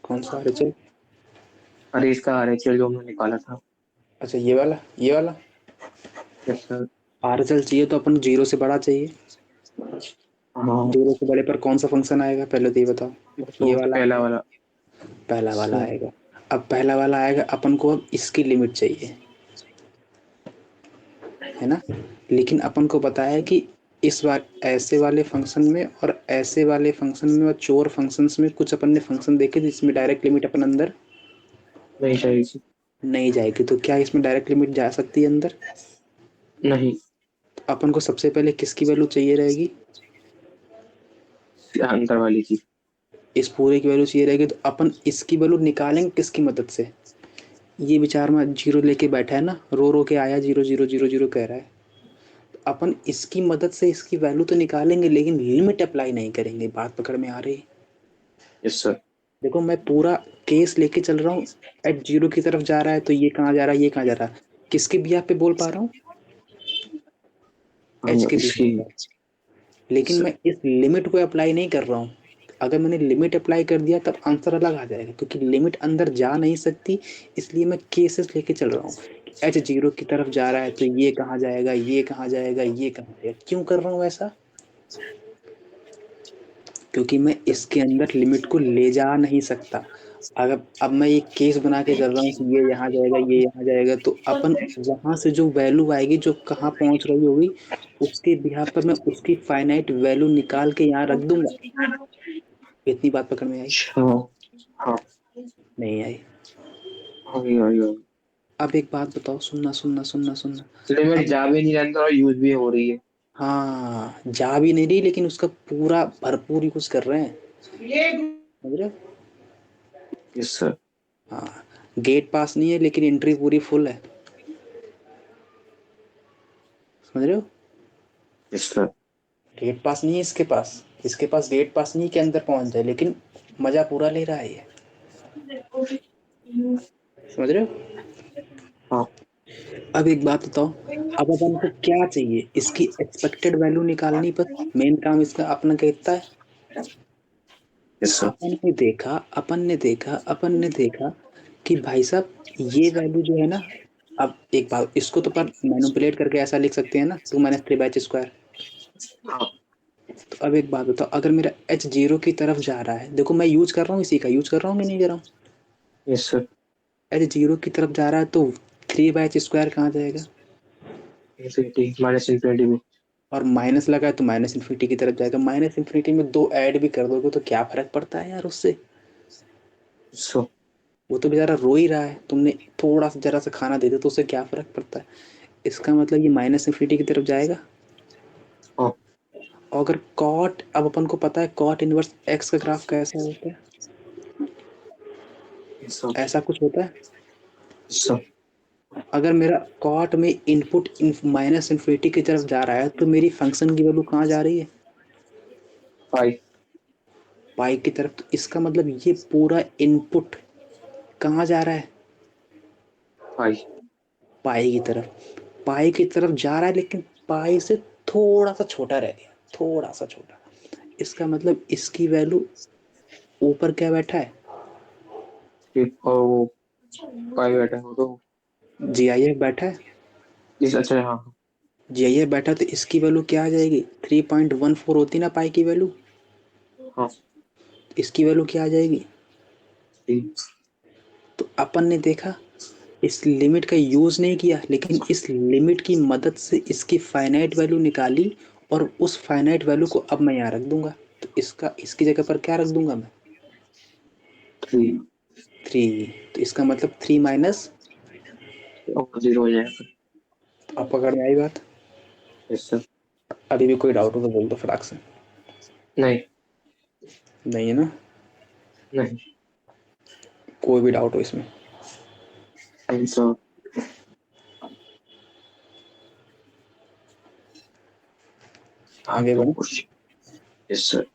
कौन सा आरएचएल? अरे इसका आर एच एल जो हमने निकाला था। अच्छा, ये वाला, ये वाला। Yes sir. आरएचएल चाहिए तो अपन 0 से बड़ा चाहिए। हाँ। 0 से बड़े पर कौन सा फंक्शन आएगा पहले तो ये बताओ? ये तो वाला पहला आएगा, वाला। पहला वाला सर। आएगा। अब पहला वाला आएगा, अपन को अब इसकी लिमिट चाहिए, है ना? लेकिन अपन को पता है कि इस बार ऐसे वाले फंक्शन में और ऐसे वाले फंक्शन में और चोर फंक्शंस में कुछ अपन ने फंक्शन देखे जिसमें डायरेक्ट लिमिट अपन अंदर नहीं चाहिए। नहीं जाएगी। तो क्या इसमें डायरेक्ट लिमिट जा सकती है अंदर? नहीं। तो अपन को सबसे पहले किसकी वैल्यू चाहिए रहेगी? अंदर वाली की। इस पूरे की वैल्यू चाहिए रहेगी, तो अपन इसकी वैल्यू निकालेंगे किसकी मदद से? ये विचार में 0 लेके बैठा है ना, रो रो के आया 0 0 0 0 कह रहा है। तो अपन इसकी मदद से इसकी वैल्यू तो निकालेंगे, लेकिन लिमिट अप्लाई नहीं करेंगे। बात पकड़ में आ रही? Yes sir. देखो, मैं पूरा केस लेके चल रहा हूँ, एट 0 की तरफ जा रहा है तो ये कहाँ जा रहा है, ये कहाँ जा रहा है, किसके बिहाफ पे बोल पा रहा हूँ? एच हम के इसकी। बिहाफ पे। लेकिन सर। मैं इस लिमिट को अप्लाई नहीं कर रहा हूँ। अगर मैंने लिमिट अप्लाई कर दिया तब आंसर अलग आ जाएगा, क्योंकि लिमिट अंदर जा नहीं सकती। इसलिए मैं केसेस लेके चल रहा हूँ। एच 0 की तरफ जा रहा है तो ये कहाँ जाएगा, ये कहाँ जाएगा, ये कहाँ जाएगा। क्यों कर रहा हूँ ऐसा? क्योंकि मैं इसके अंदर लिमिट को ले जा नहीं सकता। अगर अब मैं एक केस बना के चल रहा हूँ कि ये यहाँ जाएगा, ये यहाँ जाएगा, तो अपन वहां से जो वैल्यू आएगी जो कहाँ पहुंच रही होगी, उसके बिहाफ पर मैं उसकी फाइनाइट वैल्यू निकाल के यहाँ रख दूंगा। इतनी बात पकड़ में आई? अच्छा। हाँ। नहीं आई? होगी होगी होगी। अब एक बात बताओ, सुनना सुनना सुनना सुनना। लिमिट अब जा भी नहीं रहा और यूज भी हो रही है। हाँ, जा भी नहीं रही लेकिन उसका पूरा भरपूर यूज कर रहे हैं। समझ रहे हो? Yes sir. हाँ, गेट पास नहीं है लेकिन एंट्री पूरी फुल है। समझ रहे हो? Yes sir. गेट पास नहीं है इसके पास, इसके पास गेट पास नहीं है कि अंदर पहुंच जाए, लेकिन मजा पूरा ले रहा है ये। समझ रहे हो? हाँ। अब एक बात बताओ, अब अपन को क्या चाहिए, इसकी एक्सपेक्टेड वैल्यू निकालनी, बस मेन काम इसका अपना क्या इतना है। Yes sir. अपन ने देखा कि भाई साहब ये वैल्यू जो है ना, अब एक बात इसको तो अपन मैनिपुलेट करके ऐसा लिख सकते हैं ना, 2 - 3/h²। हाँ। तो अब एक बात बताओ, अगर मेरा h 0 की तरफ जा रहा है, देखो मैं यूज कर रहा हूँ, इसी का यूज कर रहा हूँ कि नहीं कर रहा हूँ, यस सर। h 0 की तरफ जा रहा है तो 3/h² कहाँ जाएगा, इन्फिनिटी माइनस इन्फिनिटी में। और माइनस लगा है तो माइनस इन्फिनिटी की तरफ जाएगा। माइनस इन्फिनिटी में 2 ऐड भी कर दोगे तो क्या फर्क पड़ता है यार उससे, सो। वो तो बेचारा रो ही रहा है, तुमने थोड़ा सा जरा सा खाना दे दिया तो उससे क्या फर्क पड़ता है। इसका मतलब ये माइनस इन्फिनिटी की तरफ जाएगा। हाँ। और अगर कॉट, अब अपन को पता है कॉट इनवर्स एक्स का ग्राफ कैसा होता है, यस सर। ऐसा कुछ होता है। सर। अगर मेरा कॉट में इनपुट माइनस इन्फिनिटी की तरफ जा रहा है तो मेरी फंक्शन की वैल्यू कहाँ जा रही है, पाई। पाई की तरफ। तो इसका मतलब ये पूरा इनपुट कहाँ जा रहा है, पाई। पाई की तरफ। पाई की तरफ जा रहा है लेकिन पाई से थोड़ा सा छोटा रह गया, थोड़ा सा छोटा। इसका मतलब इसकी वैल्यू ऊपर क्या बैठा है, और वो पाई बैठा है वो तो। जी आई एफ बैठा है। इस अच्छा हाँ हाँ। जी आई एफ बैठा तो इसकी वैल्यू क्या आ जाएगी, 3.14 होती ना पाई की वैल्यू, हाँ। इसकी वैल्यू क्या आ जाएगी। ठीक। तो अपन ने देखा, इस लिमिट का यूज नहीं किया लेकिन इस लिमिट की मदद से इसकी फाइनाइट वैल्यू निकाली, और उस फाइनाइट वैल्यू को अब मैं यहाँ रख दूंगा। तो इसका इसकी जगह पर क्या रख दूंगा मैं, थ्री। 3। तो इसका मतलब 3 - और जीरो हो जाएगा। अब पकड़ में आई बात। Yes sir. अभी भी कोई डाउट हो तो बोल दो फटाक से। नहीं। नहीं है ना, नहीं। कोई भी डाउट हो इसमें। आंसर। हाँ आगे तो बढ़ो। Question. Yes sir.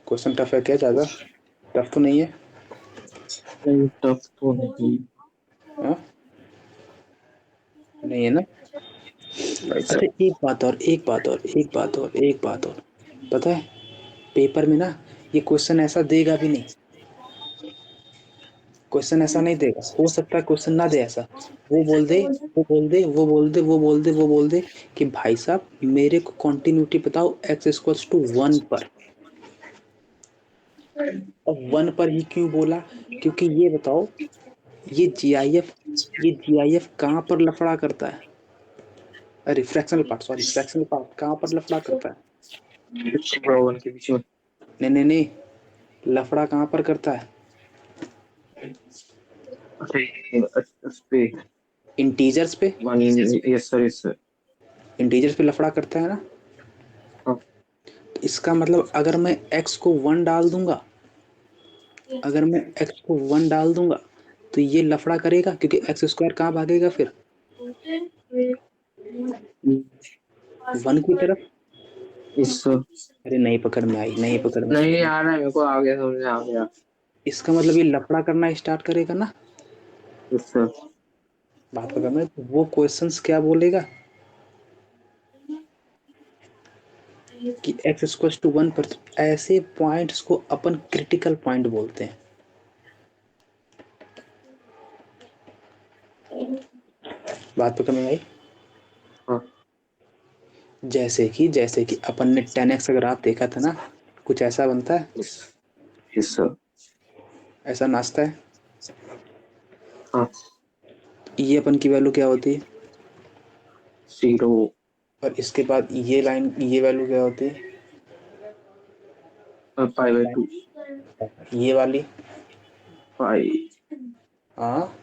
Question tough है क्या, ज़्यादा टफ तो नहीं है। नहीं टफ तो नहीं। हाँ, नहीं है ना। नहीं अच्छा सर। एक बात और, पता है पेपर में ना ये क्वेश्चन ऐसा देगा भी नहीं, क्वेश्चन ऐसा नहीं देगा, हो सकता है क्वेश्चन ना दे ऐसा। वो बोल दे, वो बोल दे कि भाई साहब मेरे को कॉन्टिन्यूटी बताओ x = 1 पर। अब 1 पर ही क्यों बोला, क्योंकि ये बताओ, ये जी आई एफ कहाँ पर लफड़ा करता है, अरे fractional part, sorry fractional part कहाँ पर लफड़ा करता है। वन के बीच में। नहीं नहीं नहीं, लफड़ा कहाँ पर करता है, अच्छा ये उस पे। इंटीजर्स पे। One. Yes sir yes sir. Integers पे लफड़ा करता है ना। हाँ। तो इसका मतलब अगर मैं x को 1 डाल दूंगा, अगर मैं x को 1 डाल दूंगा तो ये लफड़ा करेगा, क्योंकि x² कहाँ भागेगा फिर, 1 की तरफ। Yes sir. अरे नहीं पकड़ में आई, नहीं पकड़ में नहीं आई। आ रहा है मेरे को आ गया समझ में आ गया। इसका मतलब ये लफड़ा करना स्टार्ट करेगा ना, यस सर। बात पकड़ में, तो वो क्वेश्चंस क्या बोलेगा कि x = 1 पर। तो ऐसे पॉइंट्स को अपन क्रिटिकल पॉइंट बोलते हैं। बात पकड़ में आई। हाँ। जैसे कि अपन ने 10x अगर आप देखा था ना, कुछ ऐसा बनता है, यस। Yes sir. ऐसा नाचता है। हाँ। ये अपन की वैल्यू क्या होती है, जीरो। और इसके बाद ये लाइन, ये वैल्यू क्या होती है, पाई/2। ये वाली। पाई। हाँ,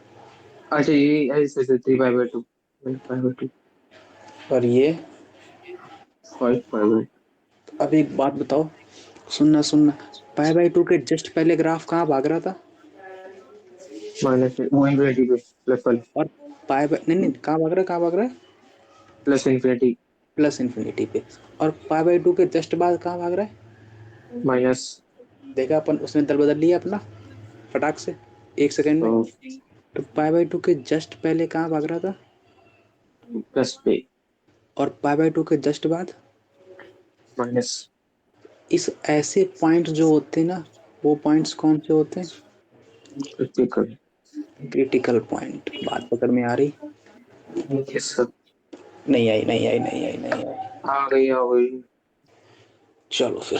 अच्छा ये ऐसे ऐसे 3 पाई/2। 5/2। और ये। 5 पाई/2। अब एक बात बताओ, सुनना सुनना, π/2 के जस्ट पहले ग्राफ कहाँ भाग रहा था, माइनस वो इन्फिनिटी पे प्लस वाले। और नहीं नहीं, कहाँ भाग रहा है, कहाँ भाग रहा है, प्लस इन्फिनिटी। प्लस इन्फिनिटी पे। और π/2 के जस्ट बाद कहाँ भाग रहा है, माइनस। देखा अपन, उसने दल बदल लिया अपना फटाक से। 1 सेकंड में। तो पाई बाई 2 के जस्ट पहले कहाँ भाग रहा था? प्लस पे। और पाई बाई 2 के जस्ट बाद माइनस। इस ऐसे पॉइंट्स जो होते हैं ना, वो पॉइंट्स कौन से होते हैं? क्रिटिकल। Critical point. बात पकड़ में आ रही? Yes sir. नहीं आई, नहीं आई, नहीं आई, नहीं आई। आ गई आ गई। चलो फिर।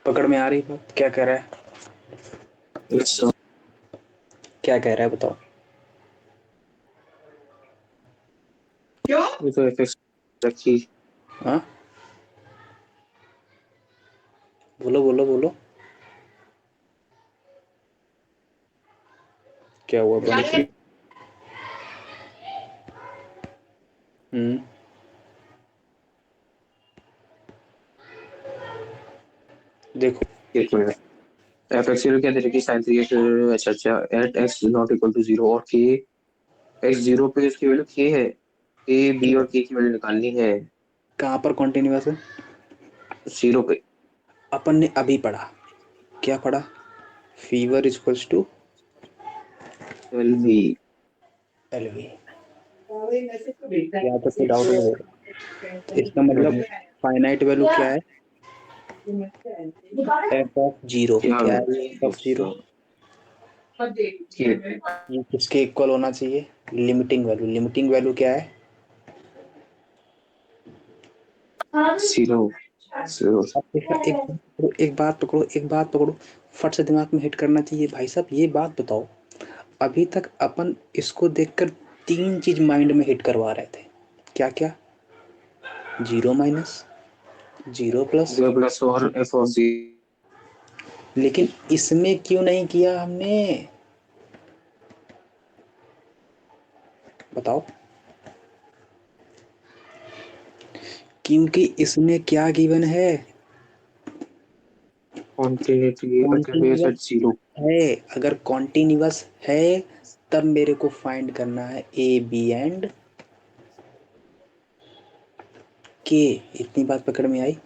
पकड़ में आ रही बात? क्या कह रहा है? Yes sir. क्या कह रहा है बताओ। ये तो एफएक्स रखी। हाँ, बोलो बोलो बोलो। क्या हुआ बोलो। हम्म। देखो, एक मिनट। एफएक्स जीरो क्या दे रखी? Sine three x. अच्छा अच्छा, at x not equal to zero और के एक्स जीरो पे इसकी वैल्यू के है। ए बी और के की वैल्यू निकालनी है कहाँ पर कॉन्टिन्यूअस है? जीरो पे। अपन ने अभी पढ़ा, क्या पढ़ा? Fever equals to L V. LV. यहाँ तक कोई डाउट है तो बोलो। इसका मतलब फाइनाइट वैल्यू क्या है? F of zero. क्या क्या है? है एफ ऑफ जीरो? के ये किसके इक्वल होना चाहिए? Limiting value. लिमिटिंग वैल्यू क्या है? Zero zero. अब एक बात पकड़ो, एक बात पकड़ो, फट से दिमाग में हिट करना चाहिए। भाई साहब ये बात बताओ, अभी तक अपन इसको देखकर 3 चीज माइंड में हिट करवा रहे थे। क्या क्या? Zero minus, zero plus. Zero plus और एफ ऑफ जी। लेकिन इसमें क्यों नहीं किया हमने? बताओ। क्योंकि इसमें क्या गिवन है? Continuity otherwise continuous at zero. है। अगर कॉन्टिन्यूअस है तब मेरे को फाइंड करना है ए बी एंड के। इतनी बात पकड़ में आई?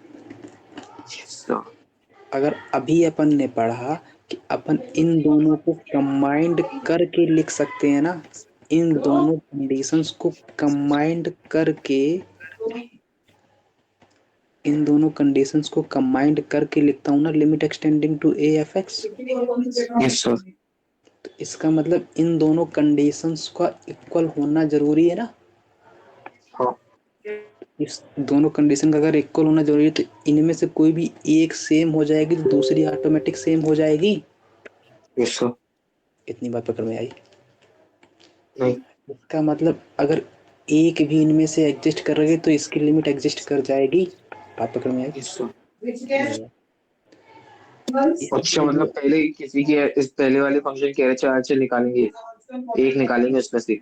अगर अभी अपन ने पढ़ा कि अपन इन दोनों को कंबाइंड करके लिख सकते हैं ना, इन दोनों कंडीशंस को कंबाइंड करके, इन दोनों कंडीशंस को कंबाइंड करके लिखता हूँ ना, limit extending to A F x. Yes sir. तो इसका मतलब इन दोनों कंडीशंस का इक्वल होना जरूरी है ना। हाँ। इस दोनों कंडीशन का अगर इक्वल होना जरूरी है तो इनमें से कोई भी एक सेम हो जाएगी तो दूसरी ऑटोमेटिक सेम हो जाएगी। Yes sir. इतनी बात पकड़ में आई? नहीं। इसका मतलब अगर एक भी इनमें से एग्जिस्ट कर रही है तो इसकी लिमिट एग्जिस्ट कर जाएगी। बात पकड़ में आई? Yes sir. नहीं है। अच्छा, इसलिए मतलब पहले किसी के इस पहले वाले फंक्शन के एच आर से निकालेंगे, एक निकालेंगे उसमें से।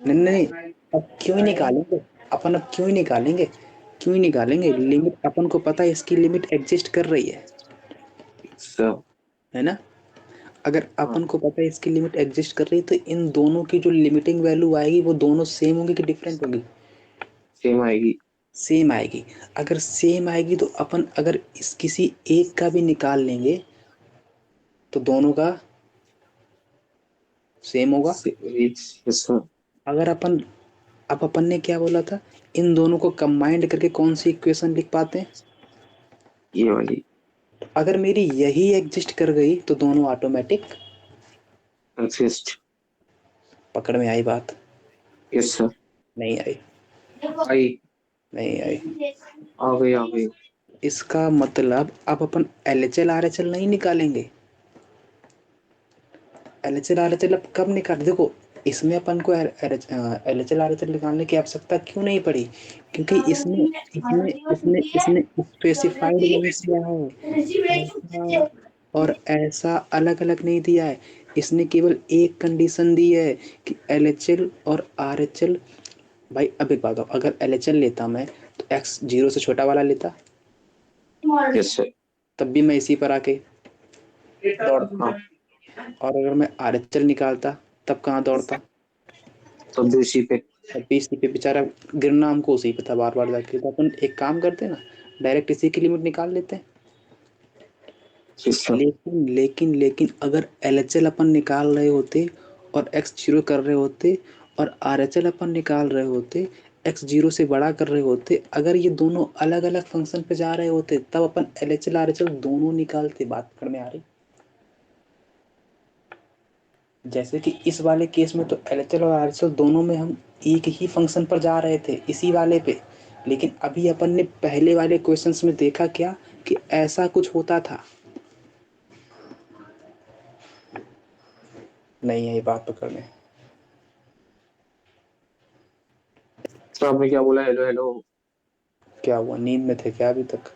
नहीं नहीं, अब क्यों ही निकालेंगे? अपन अब क्यों ही निकालेंगे? क्यों ही निकालेंगे? लिमिट अपन को पता है इसकी लिमिट एग्जिस्ट कर रही सर। है ना। अगर हाँ, अपन को पता है इसकी लिमिट एग्जिस्ट कर रही है तो इन दोनों की जो लिमिटिंग वैल्यू आएगी वो दोनों सेम होगी कि डिफरेंट होगी? सेम आएगी। सेम आएगी। अगर सेम आएगी तो अपन अगर इस किसी एक का भी निकाल लेंगे तो दोनों का सेम होगा। Yes sir. अगर अपन, अब अपन ने क्या बोला था, इन दोनों को कंबाइंड करके कौन सी इक्वेशन लिख पाते हैं? ये वाली। अगर मेरी यही एग्जिस्ट कर गई तो दोनों ऑटोमेटिक। एक्सिस्ट। पकड़ में आई बात? Yes sir. नहीं आई। आई नहीं आई। आ गई। इसका मतलब अब अपन LHL RHL नहीं निकालेंगे। LHL RHL अब कब निकाल, देखो इसमें अपन को LHL RHL निकालने की आवश्यकता क्यों नहीं पड़ी, क्योंकि इसमें इसमें इसने इसने स्पेसिफाइड नहीं किया है ऐसा और ऐसा अलग अलग नहीं दिया है। इसने केवल एक कंडीशन दी है कि LHL और RHL। भाई अब एक बात हो, अगर LHL लेता मैं तो x 0 से छोटा वाला लेता, यस सर। तब भी मैं इसी पर आके दौड़ता। हाँ, और अगर मैं RHL निकालता तब कहाँ दौड़ता, तो दूसरी पे। तब भी इसी पे बेचारा गिरना हमको उसी पे था बार बार जाके। तो अपन एक काम करते हैं ना, डायरेक्ट इसी की लिमिट निकाल लेते हैं। Yes sir. लेकिन अगर LHL अपन निकाल रहे होते और x 0 कर रहे होते और RHL अपन निकाल रहे होते x 0 से बड़ा कर रहे होते, अगर ये दोनों अलग अलग फंक्शन पे जा रहे होते तब अपन LHL RHL दोनों निकालते। बात पकड़ में आ रही। जैसे कि इस वाले केस में तो LHL और RHL दोनों में हम एक ही फंक्शन पर जा रहे थे इसी वाले पे, लेकिन अभी अपन ने पहले वाले क्वेश्चंस में देखा क्या कि ऐसा कुछ होता था। नहीं है ये बात पकड़ में। तो आपने क्या बोला, हेलो हेलो? क्या हुआ, नींद में थे क्या अभी तक?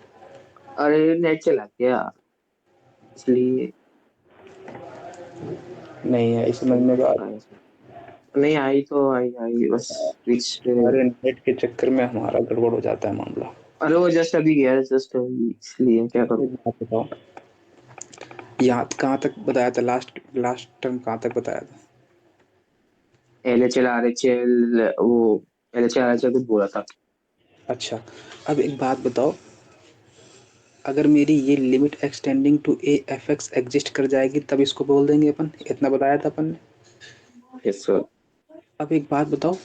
अरे नेट चला गया इसलिए। नहीं है इस समझ में बात। नहीं आई तो आई बस स्विच। हमारे नेट के चक्कर में हमारा गड़बड़ हो जाता है मामला। अरे वो जस्ट अभी गया, जस्ट अभी, इसलिए क्या करूँ। एक बात बताओ, यहाँ कहाँ तक बताया था, लास्ट लास्ट टर्म कहाँ तक बताया था? LHL RHL वो LHL RHL कुछ बोला था। अच्छा, अब एक बात बताओ, अगर मेरी ये limit extending to A F x exist कर जाएगी तब इसको बोल देंगे अपन, इतना बताया था अपन ने। Yes sir. अब एक बात बताओ,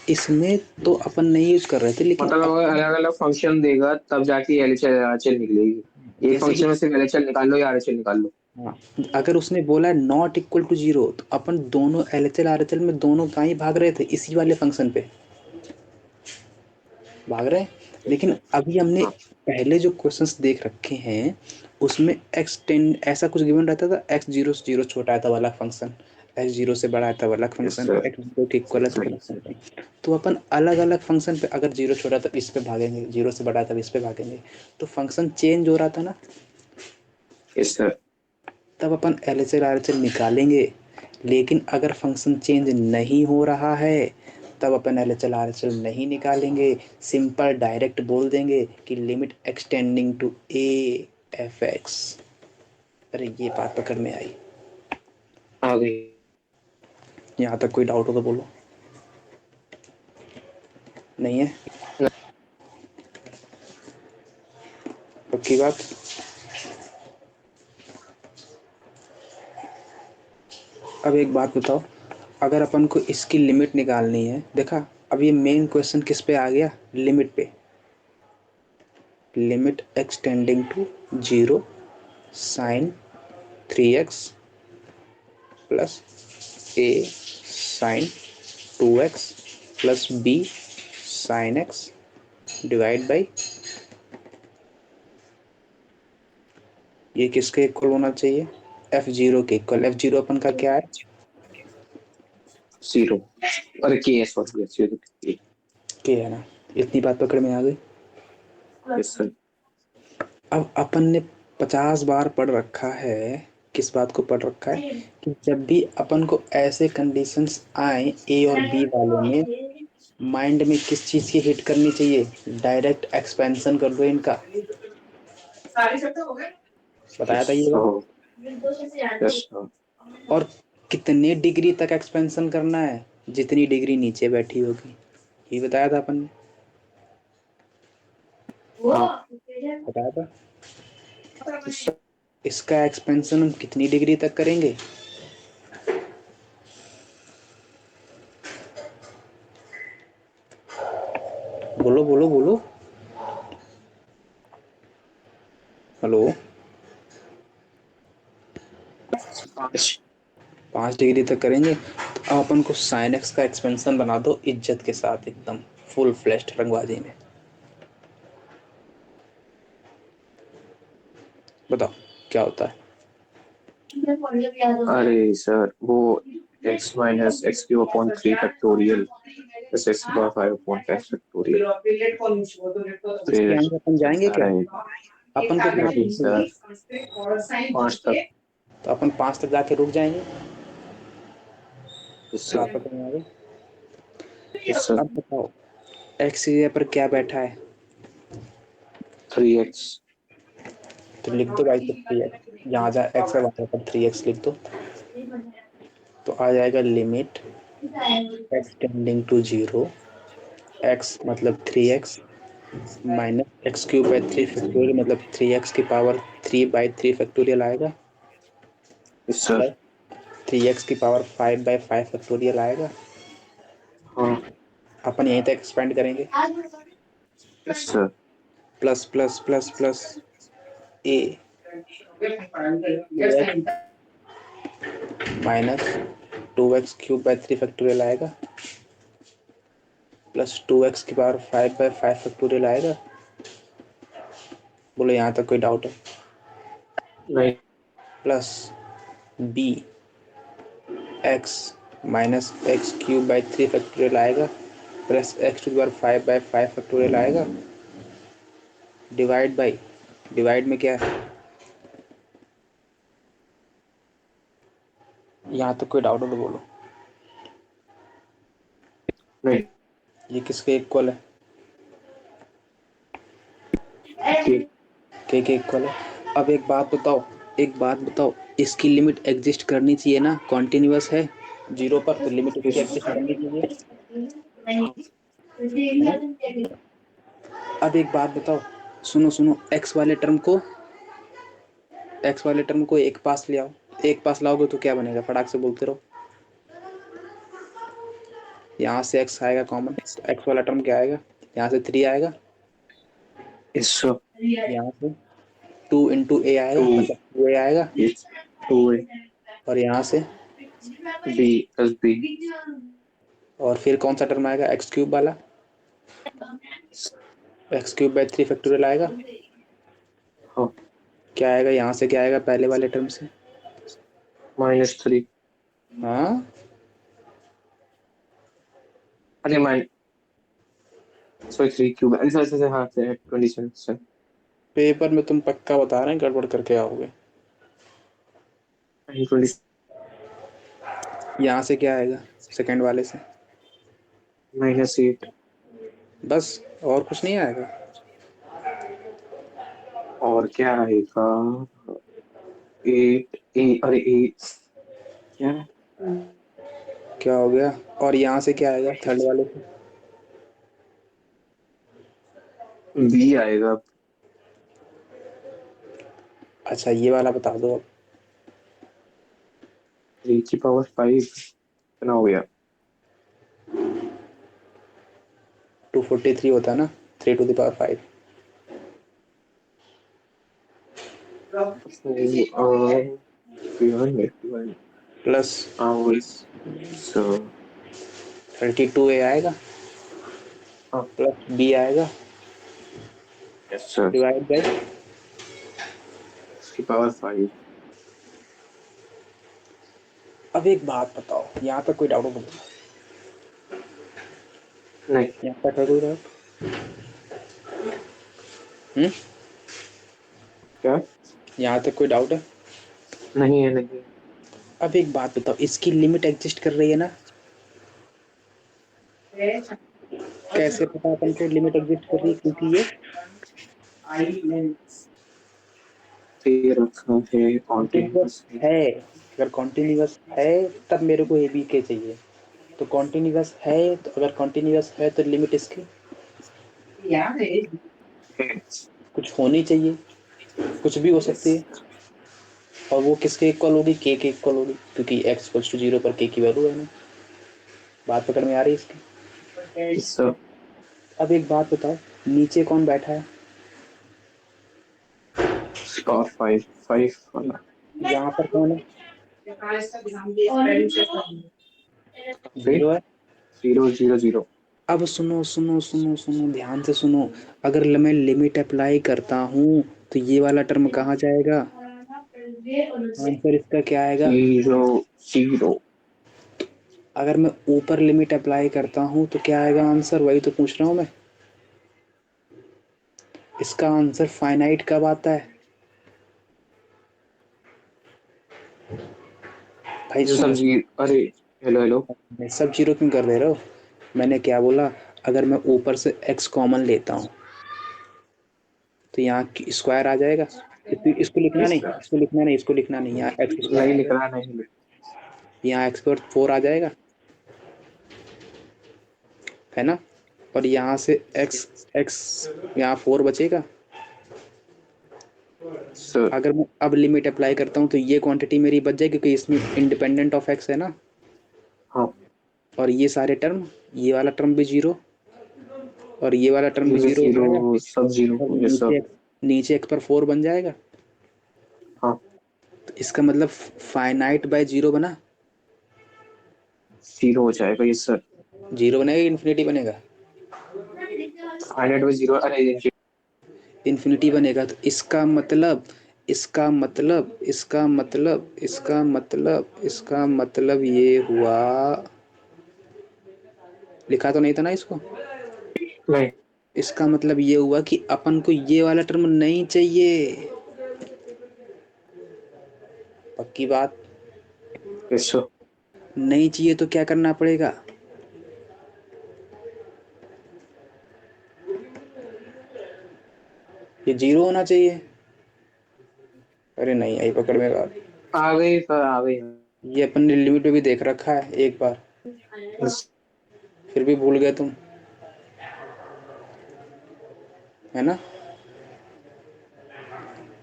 इसमें तो अपन नहीं यूज कर रहे थे लेकिन मतलब अगर अपन, अलग अलग फंक्शन देगा तब जाके LHL RHL निकलेगी। एक जैसे कि फंक्शन में सिर्फ LHL निकाल लो या RHL निकाल लो। हाँ, अगर उसने बोला है नॉट इक्वल टू जीरो तो अपन दोनों LHL RHL में दोनों कहाँ ही भाग रहे थे, इसी वाले फंक्शन पे भाग रहे हैं। लेकिन अभी हमने हाँ। पहले जो क्वेश्चंस देख रखे हैं उसमें एक्सटेंड ऐसा कुछ गिवन रहता था, x 0 से 0 छोटा है तब अलग फंक्शन, x 0 से बड़ा है तब अलग यस फंक्शन, सर। x 0 के इक्वल है यस तब सर। अलग यस सर। फंक्शन। तो अपन अलग अलग फंक्शन पे, अगर 0 छोटा तब इस पे भागेंगे, 0 से बड़ा है तब इस पे भागेंगे, तो फंक्शन चेंज हो रहा था ना। Yes sir. तब अपन LHL RHL निकालेंगे। लेकिन अगर फंक्शन चेंज नहीं हो रहा है तब अपन LHL RHL नहीं निकालेंगे, सिंपल डायरेक्ट बोल देंगे कि limit extending to A F x. अरे ये बात पकड़ में आई? आ गई। यहाँ तक कोई डाउट हो तो बोलो। नहीं है? पक्की बात? अब एक बात बताओ, अगर अपन को इसकी लिमिट निकालनी है, देखा अब ये मेन क्वेश्चन किस पे आ गया, लिमिट पे। Limit extending to zero sine 3x plus A sine 2x plus B sine x divide by, ये किसके इक्वल होना चाहिए, एफ जीरो के इक्वल। एफ जीरो अपन का क्या है, जीरो। अरे के एस सॉरी, यस जीरो। के है ना। इतनी बात पकड़ में आ गई। Yes sir. अब अपन ने 50 बार पढ़ रखा है, किस बात को पढ़ रखा है कि जब भी अपन को ऐसे कंडीशंस आए ए और बी वाले में, माइंड में किस चीज़ की हिट करनी चाहिए, डायरेक्ट एक्सपेंशन कर दो इनका। बताया यस था ये बात। सर। Yes sir. और कितने डिग्री तक एक्सपेंशन करना है, जितनी डिग्री नीचे बैठी होगी, ये बताया था अपन ने। हाँ। बताया था। इसका एक्सपेंशन हम कितनी डिग्री तक करेंगे, बोलो बोलो बोलो। हेलो। 5। 5 डिग्री तक करेंगे। अब अपन को साइन एक्स का एक्सपेंशन बना दो इज्जत के साथ, एकदम फुल फ्लैश्ड रंगबाजी में। बताओ क्या होता है। अरे सर वो x minus x cube upon 3 factorial plus x power 5 upon x factorial. इसके फिर आगे अपन जाएंगे क्या? अरे अपन को कहाँ नहीं तक चाहिए? सर, 5 तक। तो अपन 5 तक जाके रुक जाएंगे। यस बात सर, पकड़ में आ गई। Yes sir. अब बताओ एक्स पर क्या बैठा है? 3x। तो लिख दो भाई, तो 3x यहाँ जा, एक्स है वहाँ पर 3x लिख दो। तो आ जाएगा limit x tending to 0, x मतलब 3x minus x cube by 3 factorial मतलब 3x की पावर 3/3 फैक्टोरियल आएगा, यस सर। 3x की पावर 5/5 फैक्टोरियल आएगा। हाँ। अपन यहीं तक एक्सपेंड करेंगे। Yes sir. Plus plus plus plus A 2x minus 2x cube by 3 factorial आएगा, प्लस 2x की पावर 5/5 फैक्टोरियल आएगा। बोलो यहाँ तक कोई डाउट है? नहीं। Plus B X minus x cube by 3 factorial आएगा, plus X to the power 5/5 factorial आएगा, डिवाइड बाई, डिवाइड में क्या है? यहाँ तक कोई डाउट हो तो बोलो। नहीं। ये किसके इक्वल है? ठीक। के इक्वल है। अब एक बात बताओ, एक बात बताओ, इसकी लिमिट एग्जिस्ट करनी चाहिए ना? कॉन्टिन्यूअस है 0 पर, तो लिमिट इसकी एग्जिस्ट करनी चाहिए, है ना? अब एक बात बताओ, सुनो सुनो, एक्स वाले टर्म को एक पास ले आओ। एक पास लाओगे तो क्या बनेगा? फटाक से बोलते रहो। यहाँ से एक्स आएगा कॉमन, तो एक्स वाला टर्म क्या आएगा? यहाँ से 3 आएगा, यस सर। यहाँ से 2 इंटू ए आएगा 2 मतलब 2a आएगा, 2a और यहाँ से b प्लस b। और फिर कौन सा टर्म आएगा? एक्स क्यूब वाला, एक्स क्यूब बाई 3 फैक्टोरियल आएगा। हाँ। क्या आएगा यहाँ से? क्या आएगा पहले वाले टर्म से? -3। हाँ, अरे माइन सॉरी 3 क्यूब ऐसे ऐसे हाँ से 27 से। पेपर में तुम पक्का बता रहे हैं गड़बड़ करके आओगे। 20 यहाँ से क्या आएगा सेकंड वाले से? -8। बस, और कुछ नहीं आएगा। और क्या आएगा? 8 ए अरे 8 क्या क्या हो गया? और यहाँ से क्या आएगा थर्ड वाले से? बी आएगा। अच्छा ये वाला बता दो अब। 3 की पावर 5 कितना हो गया? 243 होता है ना, 3 to the power 5। Plus hours so 32a आएगा, प्लस बी आएगा, yes sir डिवाइड बाई। उसकी पावर 5। अब एक बात बताओ, यहाँ तक कोई डाउट नहीं? नहीं। यहाँ तक है कोई डाउट? क्या? यहाँ तक कोई डाउट है? नहीं है, नहीं है। अब एक बात बताओ, इसकी लिमिट एग्जिस्ट कर रही है ना? कैसे पता अपन को लिमिट एग्जिस्ट कर रही है? क्योंकि ये फिर रखा है कॉन्टिन्यूअस कॉन्टिन्यूअस है। है। अगर कॉन्टिन्यूअस है तब मेरे को ए बी के चाहिए। तो कॉन्टिन्यूअस है, तो अगर कॉन्टिन्यूअस है तो लिमिट इसकी कुछ होनी चाहिए, कुछ भी हो सकती है। और वो किसके इक्वल होगी? के इक्वल होगी, क्योंकि x इक्वल्स टू 0 पर के की वैल्यू है ना। बात पकड़ में आ रही है इसकी? सर अब एक बात बताओ, नीचे कौन बैठा है? पावर 5 5 वाला। यहाँ पर कौन है? फिर 0 है। 0 0 0। अब सुनो सुनो सुनो सुनो, ध्यान से सुनो। अगर मैं लिमिट अप्लाई करता हूँ तो ये वाला टर्म कहाँ जाएगा? आंसर इसका क्या आएगा? 0 0। अगर मैं ऊपर लिमिट अप्लाई करता हूँ तो क्या आएगा आंसर? वही तो पूछ रहा हूँ मैं। इसका आंसर फाइनाइट कब आता है भाई? ये सब सुनो, जी, अरे हेलो हेलो। सब जीरो क्यों कर दे रहे हो? मैंने क्या बोला? अगर मैं ऊपर से x कॉमन लेता हूँ तो यहाँ स्क्वायर आ जाएगा। इसको लिखना नहीं, इसका इसको लिखना नहीं, इसको लिखना नहीं, यहाँ एक्स नहीं स्क्वायर, लिखना नहीं। यहाँ एक्स पर 4 आ जाएगा, है ना? और यहाँ से एक्स, एक्स यहाँ 4 बचेगा। सर अगर मैं अब लिमिट अप्लाई करता हूँ तो ये क्वांटिटी मेरी बच जाएगी क्योंकि इसमें इंडिपेंडेंट ऑफ एक्स है ना। हाँ, और ये सारे टर्म, ये वाला टर्म भी जीरो और ये वाला टर्म ये भी भी जीरो हो जीरो, जाएगा। सब जीरो और हो गया सब। नीचे एक्स पर 4 बन जाएगा। हाँ, तो इसका मतलब फाइनाइट बाय जीरो बना। जीरो हो जाएगा ये सर। जीरो बनेगा, इन्फिनिटी बनेगा? फाइनाइट में जीरो, अरे इन्फिनिटी बनेगा। तो इसका मतलब, इसका मतलब, इसका मतलब, इसका मतलब, इसका मतलब ये हुआ, लिखा तो नहीं था ना इसको? नहीं। इसका मतलब ये हुआ कि अपन को ये वाला टर्म नहीं चाहिए। पक्की बात? Yes sir. नहीं चाहिए तो क्या करना पड़ेगा? ये जीरो होना चाहिए। अरे नहीं आई पकड़ में बात। आ गई सर, आ गई। ये अपन ने लिमिट में भी देख रखा है एक बार, यस। फिर भी भूल गए तुम, है ना?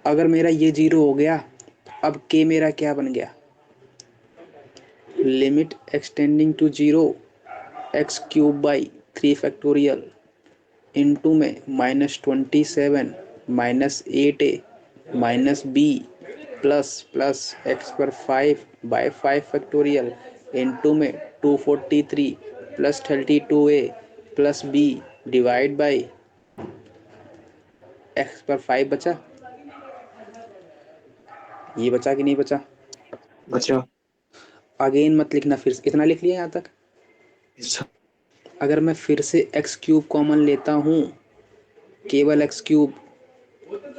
अगर मेरा ये जीरो हो गया, अब के मेरा क्या बन गया? Limit extending to zero x cube by 3 factorial into में -27 -8a minus B plus plus x पर 5 बाई 5 फैक्टोरियल इंटू में 243 plus 32a plus B divide by x पर 5 बचा। ये बचा कि नहीं बचा? बचा। अगेन मत लिखना, फिर से इतना लिख लिया यहाँ तक। Yes sir. अगर मैं फिर से एक्स क्यूब कॉमन लेता हूँ, केवल एक्स क्यूब,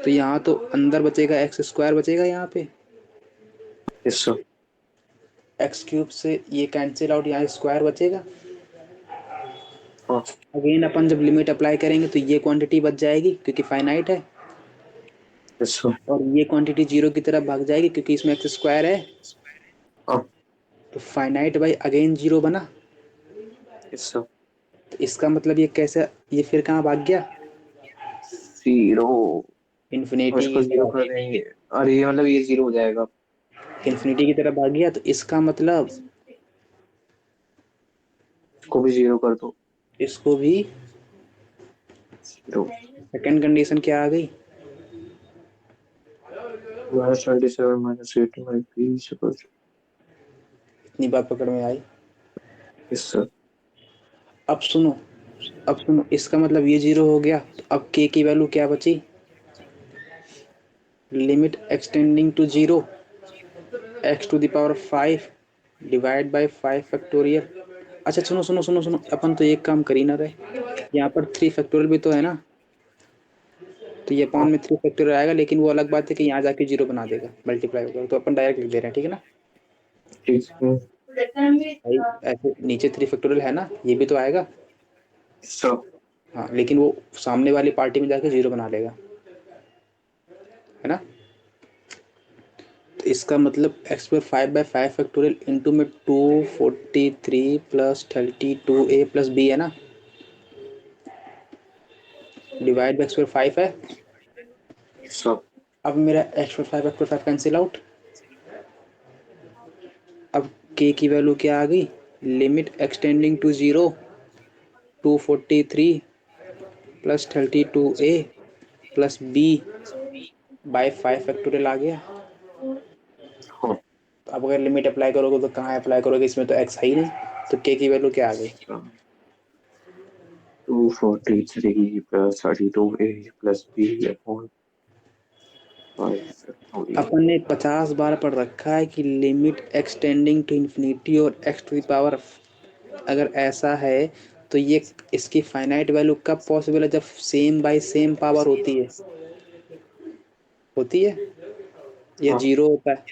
तो यहाँ तो अंदर बचेगा एक्स स्क्वायर बचेगा यहाँ पे। Yes sir. एक्स क्यूब से ये कैंसिल आउट, यहाँ स्क्वायर बचेगा। हाँ। अगेन अपन जब लिमिट अप्लाई करेंगे तो ये क्वांटिटी बच जाएगी क्योंकि फाइनाइट है, यस सर। और ये क्वांटिटी जीरो की तरफ भाग जाएगी क्योंकि इसमें एक्स स्क्वायर है। हाँ। तो फाइनाइट बाई अगेन जीरो बना। Yes sir. तो इसका मतलब ये कैसे, ये फिर कहाँ भाग गया? जीरो। अब इन्फिनिटी इसको की जीरो तरफ। कर देंगे। अरे ये मतलब ये जीरो हो जाएगा। इन्फिनिटी की तरफ भाग गया। तो इसका मतलब इसको भी जीरो कर दो। इसको भी, जीरो। सेकंड कंडीशन क्या आ गई? -27 -8 इतनी बात पकड़ में आई? Yes sir. अब सुनो, अब सुनो, इसका मतलब ये जीरो हो गया। तो अब के की वैल्यू क्या बची? Limit extending to zero x to the power 5 divide by 5 factorial. अच्छा सुनो सुनो सुनो सुनो, अपन तो एक काम कर ही ना रहे, यहाँ पर 3 फैक्टोरियल भी तो है ना। तो ये अपॉन हाँ में 3 फैक्टोरियल आएगा, लेकिन वो अलग बात है कि यहाँ जाके जीरो बना देगा, मल्टीप्लाई होगा। तो अपन डायरेक्ट लिख दे रहे हैं, ठीक है ना ठीक है भाई? ऐसे नीचे 3 फैक्टोरियल है ना, ये भी तो आएगा। सर। हाँ, लेकिन वो सामने वाली पार्टी में जाके जीरो बना लेगा, है ना? तो इसका मतलब एक्स पर 5/5 फैक्टोरियल इंटू में 243 प्लस 32a प्लस बी है ना, डिवाइड बाई एक्स पर 5 है। सर। अब मेरा एक्स पर 5 कैंसिल आउट। अब के की वैल्यू क्या आ गई? Limit extending to zero 243 plus 32a plus B by 5 factorial आ गया। हाँ। तो अब अगर लिमिट अप्लाई करोगे तो कहाँ अप्लाई करोगे? इसमें तो एक्स है ही नहीं। तो के की वैल्यू क्या आ गई? 243 plus 32a plus b upon 5 अपन ने 50 बार पढ़ रखा है कि लिमिट एक्सटेंडिंग टू इन्फिनिटी और एक्स टू द पावर, अगर ऐसा है तो ये इसकी फाइनाइट वैल्यू कब पॉसिबल है? जब सेम बाय सेम पावर होती है, या हाँ जीरो होता है।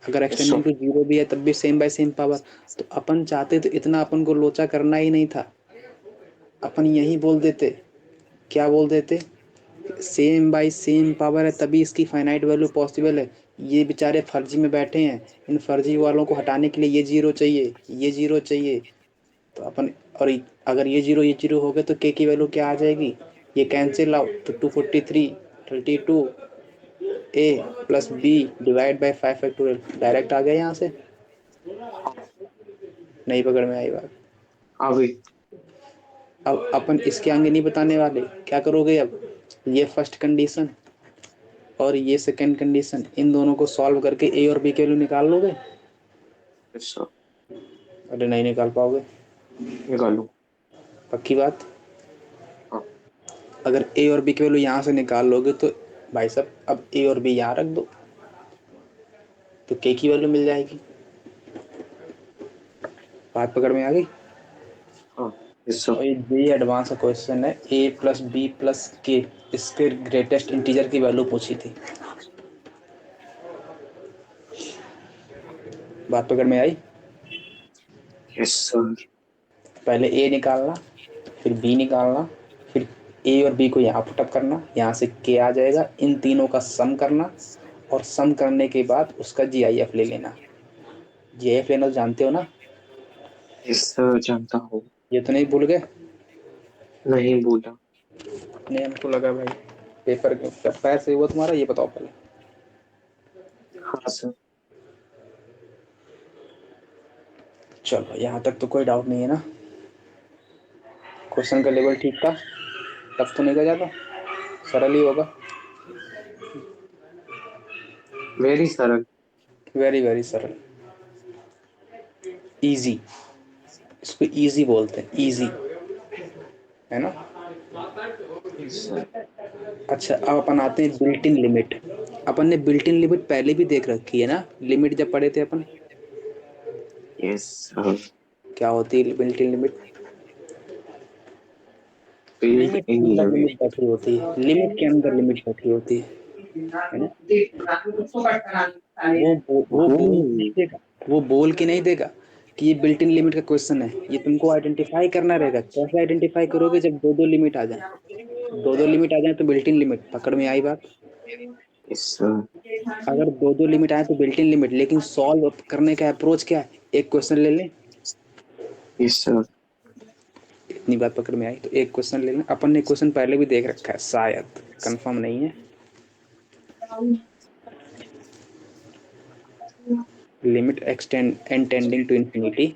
अगर सो एक्सटेंडिंग टू जीरो भी है तब भी सेम बाय सेम पावर। तो अपन चाहते तो इतना अपन को लोचा करना ही नहीं था, अपन यही बोल देते। क्या बोल देते? सेम बाय सेम पावर है तभी इसकी फाइनाइट वैल्यू पॉसिबल है। ये बेचारे फर्जी में बैठे हैं, इन फर्जी वालों को हटाने के लिए ये जीरो चाहिए, ये जीरो चाहिए। तो अपन, और अगर ये जीरो हो गए तो के की वैल्यू क्या आ जाएगी? ये कैंसिल आउट तो 243 32 A plus B divide by 5 factorial direct आ गया यहाँ से। नहीं पकड़ में आई बात? अभी अब अपन इसके आगे नहीं बताने वाले। क्या करोगे अब? ये फर्स्ट कंडीशन और ये सेकंड कंडीशन, इन दोनों को सॉल्व करके ए और बी के वैल्यू निकाल लोगे? सो अरे नहीं निकाल पाओगे। निकालू। पक्की बात? हाँ अगर ए और बी की वैल्यू यहाँ से निकाल लोगे तो भाई साहब अब ए और बी यहाँ रख दो तो के की वैल्यू मिल जाएगी। बात पकड़ में आ गई? हाँ सो और ये एडवांस का क्वेश्चन है, ए प्लस बी प्लस के, इसके ग्रेटेस्ट इंटीजर की वैल्यू पूछी थी। बात पकड़ में आई? Yes sir. पहले ए निकालना, फिर बी निकालना, फिर ए और बी को यहाँ पुटअप करना, यहाँ से के आ जाएगा, इन तीनों का सम करना, और सम करने के बाद उसका जीआईएफ ले लेना। जीआईएफ लेना तो जानते हो ना? यस सर जानता हूँ। ये तो नहीं भूल गए? नहीं भूला। नहीं, हमको लगा भाई पेपर पैर से हुआ तुम्हारा। ये बताओ पहले। हाँ सर। चलो यहाँ तक तो कोई डाउट नहीं है ना? क्वेश्चन का लेवल ठीक था? टफ तो नहीं का ज़्यादा? सरल ही होगा। वेरी सरल। वेरी वेरी सरल, इजी। इसको इजी बोलते हैं, इजी, है ना? Yes sir. अच्छा, अब अपन आते हैं बिल्ट इन लिमिट। अपन ने बिल्ट इन लिमिट पहले भी देख रखी है ना, लिमिट जब पढ़े थे अपन। Yes sir. क्या होती है built in limit? Built limit के इन अंदर लिमिट लिमिट। बैठी होती है, लिमिट के अंदर लिमिट बैठी होती है ना? वो वो बोल नहीं देगा, वो बोल के नहीं देगा कि ये बिल्ट इन लिमिट का क्वेश्चन है। ये तुमको आइडेंटिफाई करना रहेगा। कैसे आइडेंटिफाई करोगे? जब दो दो लिमिट आ जाए, दो दो लिमिट आ जाए तो बिल्ट इन लिमिट। पकड़ में आई बात? Yes sir. अगर दो दो लिमिट आए तो बिल्ट इन लिमिट। लेकिन सॉल्व करने का अप्रोच क्या है? एक क्वेश्चन ले लें। Yes sir. इतनी बात पकड़ में आई तो एक क्वेश्चन ले लें। अपन ने क्वेश्चन पहले भी देख रखा है शायद, कंफर्म नहीं है। Limit extend and tending to infinity,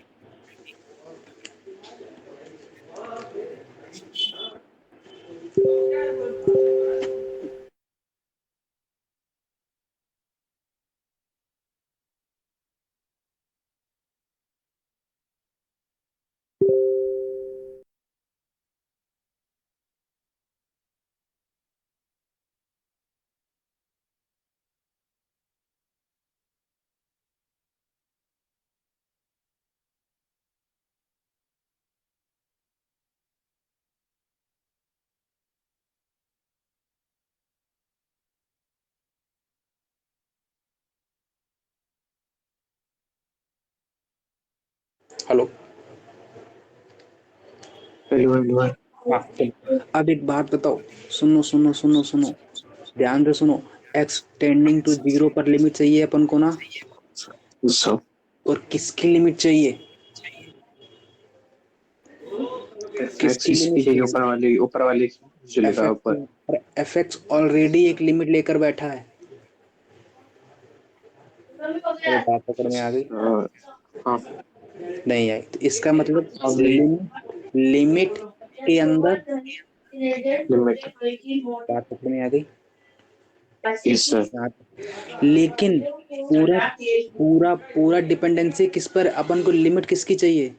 hello? Hello hello. हाँ चलो, अब एक बात बताओ। सुनो सुनो सुनो सुनो, ध्यान से सुनो। एक्स टेंडिंग टू जीरो पर लिमिट चाहिए अपन को ना? सो और किसकी लिमिट चाहिए? एक्स किसकी लिमिट इसकी है चाहिए? ऊपर वाले जो एफ लिखा है एक्स की। ऊपर। और एफ एक्स ऑलरेडी एक लिमिट लेकर बैठा है। अरे बात पकड़ में आ गई? हाँ नहीं आई तो इसका मतलब लिमिट, लिमिट के अंदर। लिमिट। बात पकड़ में आ गई? Yes sir. हाँ। लेकिन पूरा पूरा पूरा डिपेंडेंसी किस पर, अपन को लिमिट किसकी चाहिए?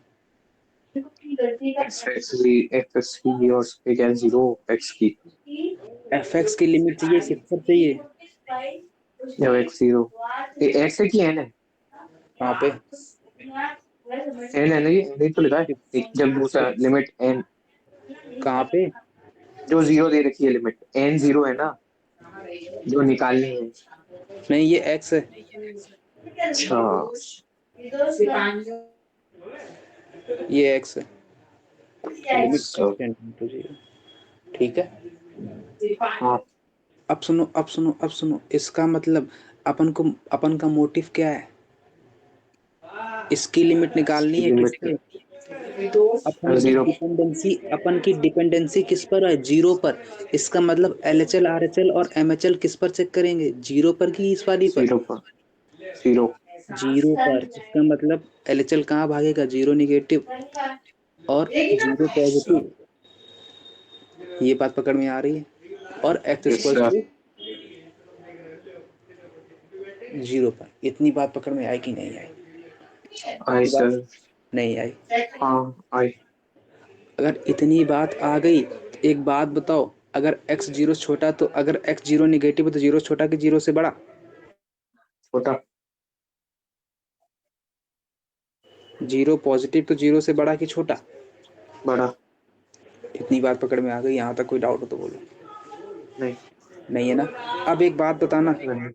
एक्स की और एक एन जीरो एक्स की एफ एक्स की लिमिट चाहिए, किस पर चाहिए? या एक्स जीरो एक्स है कि एन है? कहाँ पे? एन है ना, ये नहीं तो लिखा है जब दूसरा लिमिट एन कहाँ पे? जो जीरो दे रखी है, लिमिट एन जीरो है ना जो निकालनी है। नहीं, ये एक्स है। अच्छा। ये एक्स है। लिमिट अच्छा। X tending to zero. ठीक है। हाँ। अब सुनो, अब सुनो, अब सुनो, इसका मतलब अपन को, अपन का मोटिव क्या है? इसकी लिमिट निकालनी इसकी है लिमिट किससे? जीरो। अपन की डिपेंडेंसी किस पर है? जीरो पर। इसका मतलब LHL RHL और MHL किस पर चेक करेंगे? जीरो पर की इस वाली पर? जीरो पर। जीरो। जीरो पर। इसका मतलब LHL कहाँ भागेगा? जीरो निगेटिव और जीरो पॉजिटिव। ये बात पकड़ में आ रही है? और x yes equals sir. To zero पर। इतनी बात पकड़ में आई कि नहीं आई? आई इतनी बात सर। नहीं आई? हाँ आई। अगर इतनी बात आ गई तो एक बात बताओ, अगर एक्स जीरो छोटा, तो अगर एक्स जीरो निगेटिव है तो जीरो छोटा कि जीरो से बड़ा? छोटा। जीरो पॉजिटिव तो जीरो से बड़ा कि छोटा? बड़ा। इतनी बात पकड़ में आ गई? यहाँ तक कोई डाउट हो तो बोलो। नहीं। नहीं है ना? अब एक बात बताना, नहीं।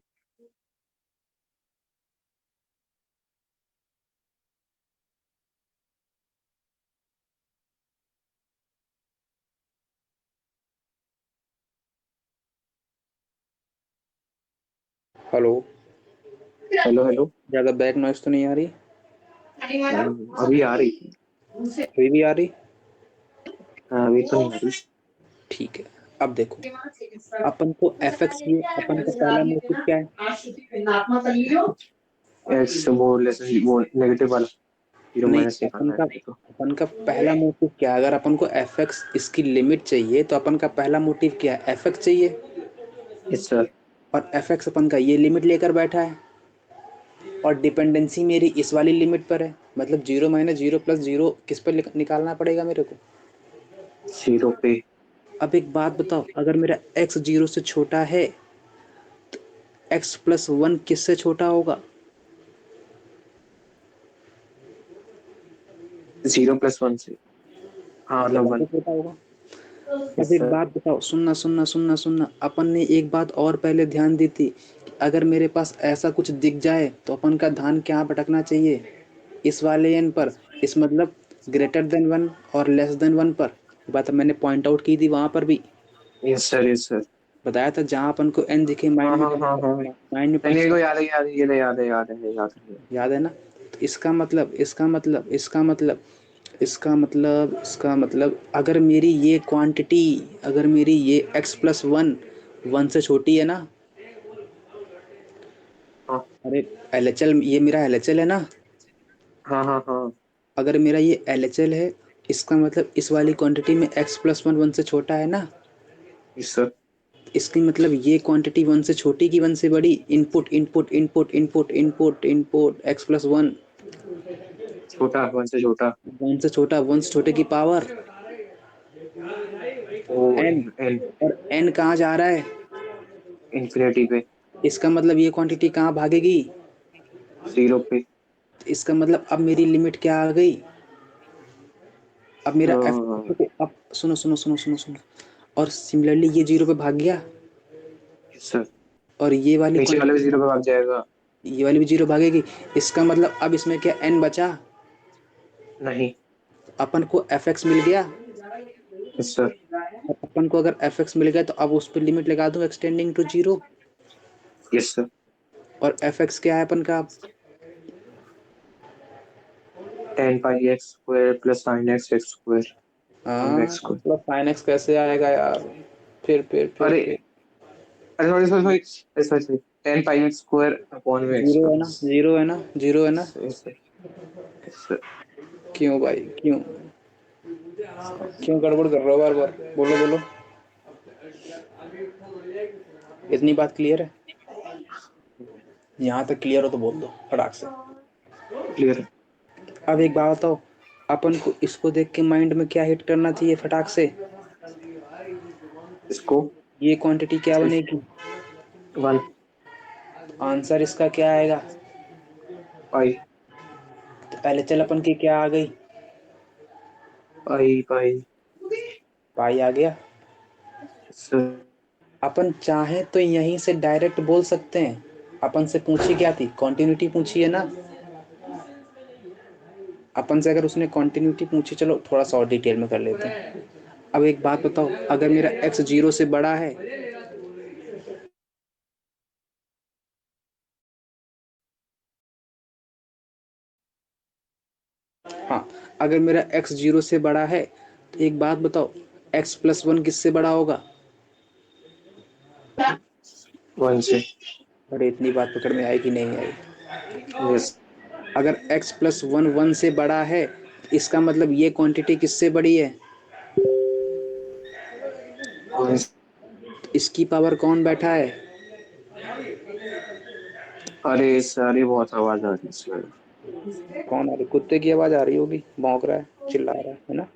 हेलो? Hello hello. ज्यादा बैक नॉइस तो नहीं आ रही? अभी आ रही। अभी भी आ रही? हाँ, अभी तो नहीं आ रही। ठीक है। अब देखो, अपन को एफ एक्स ये, अपन का पहला मोटिव क्या है? एक्स मोर लेस वो नेगेटिव वाला जीरो नहीं, माइनस अपन निकालना है का अपने को। अपन का पहला मोटिव क्या है? अगर अपन को एफ एक्स इसकी लिमिट चाहिए तो अपन का पहला मोटिव क्या है? एफ एक्स चाहिए। Yes sir. और एफ एक्स अपन का ये लिमिट लेकर बैठा है, और डिपेंडेंसी मेरी इस वाली लिमिट पर है। मतलब zero minus zero plus zero किस पर निकालना पड़ेगा मेरे को? जीरो पे। अब एक बात बताओ, अगर मेरा एक्स जीरो से छोटा है, एक्स प्लस वन किससे छोटा होगा? जीरो प्लस वन से। हाँ मतलब मतलब वन वन। से छोटा होगा। अब यस एक सर। बात बताओ, सुनना सुनना सुनना सुनना, अपन ने एक बात और पहले ध्यान दी थी कि अगर मेरे पास ऐसा कुछ दिख जाए तो अपन का ध्यान क्या भटकना चाहिए? इस वाले एन पर। इस मतलब ग्रेटर देन वन और लेस देन वन पर। ये बात मैंने पॉइंट आउट की थी वहां पर भी। Yes sir. Yes sir. बताया था जहां अपन को एन दिखे हाँ माइंड में हाँ हाँ हाँ। माइंड में नहीं पंच नहीं, को कर। याद है, याद है, ये तो याद है, याद है, याद है। याद है ना? तो इसका मतलब अगर मेरी ये क्वांटिटी, अगर मेरी ये x प्लस वन वन से छोटी है ना? हाँ अरे, LHL ये मेरा LHL है ना? हाँ हाँ हाँ। अगर मेरा ये LHL है, इसका मतलब इस वाली क्वांटिटी में x प्लस वन वन से छोटा है ना? Yes sir. इसकी मतलब ये क्वांटिटी वन से छोटी की वन से बड़ी? Input input input input input input x plus one छोटा, वन से छोटा। वन से छोटा, वन से छोटे की power o n। N N. और n कहाँ जा रहा है? इन्फिनिटी पे। इसका मतलब ये क्वांटिटी कहाँ भागेगी? जीरो पे। इसका मतलब अब मेरी लिमिट क्या आ गई? अब मेरा एफ, अब सुनो सुनो सुनो सुनो सुनो, और सिमिलरली ये जीरो पे भाग गया, यस सर। और ये वाली नीचे वाला भी क्वांटिटी, जीरो पे भाग जाएगा। ये वाली भी जीरो भागेगी। इसका मतलब अब इसमें क्या n बचा? नहीं। अपन को एफ एक्स मिल गया। Yes sir. और अपन को अगर एफ एक्स मिल गया तो अब उस पर लिमिट लगा दूं extending to zero. Yes sir. और एफ एक्स क्या है अपन का? Ten pi X square plus sine X X square upon हाँ, X square. Plus sine X कैसे आएगा यार? फिर फिर फिर अरे, फिर अरे sorry sorry sorry sorry sorry, ten pi X square upon में एक्स जीरो का। है ना? जीरो है ना? जीरो है ना? Yes yes yes sir. क्यों भाई, क्यों? क्यों गड़बड़ कर रहे हो बार बार? बोलो बोलो। इतनी बात क्लियर है? यहाँ तक क्लियर हो तो बोल दो फटाक से। क्लियर। अब एक बात बताओ, अपन को इसको देख के माइंड में क्या हिट करना चाहिए फटाक से? इसको ये क्वांटिटी क्या बनेगी? 1 आंसर इसका क्या आएगा? पाई। तो पहले चल अपन की क्या आ गई? पाई पाई। पाई आ गया। सर अपन चाहे तो यहीं से डायरेक्ट बोल सकते हैं। अपन से पूछी क्या थी? कॉन्टिन्यूटी पूछी है ना। अपन से अगर उसने कॉन्टिन्यूटी पूछी, चलो थोड़ा सा और डिटेल में कर लेते हैं। अब एक बात बताओ, अगर मेरा x 0 से बड़ा है, हाँ, अगर मेरा x 0 से बड़ा है तो एक बात बताओ, x प्लस 1 किससे बड़ा होगा? 1 से। अरे इतनी बात पकड़ में आई कि नहीं आई? यस। अगर x प्लस 1 1 से बड़ा है, इसका मतलब ये क्वांटिटी किससे बड़ी है? 1। इसकी पावर कौन बैठा है? अरे सारी बहुत आवाज आ रही है इसमें। कौन आ रही? कुत्ते की आवाज आ रही होगी, भौंक रहा है, चिल्ला रहा है ना?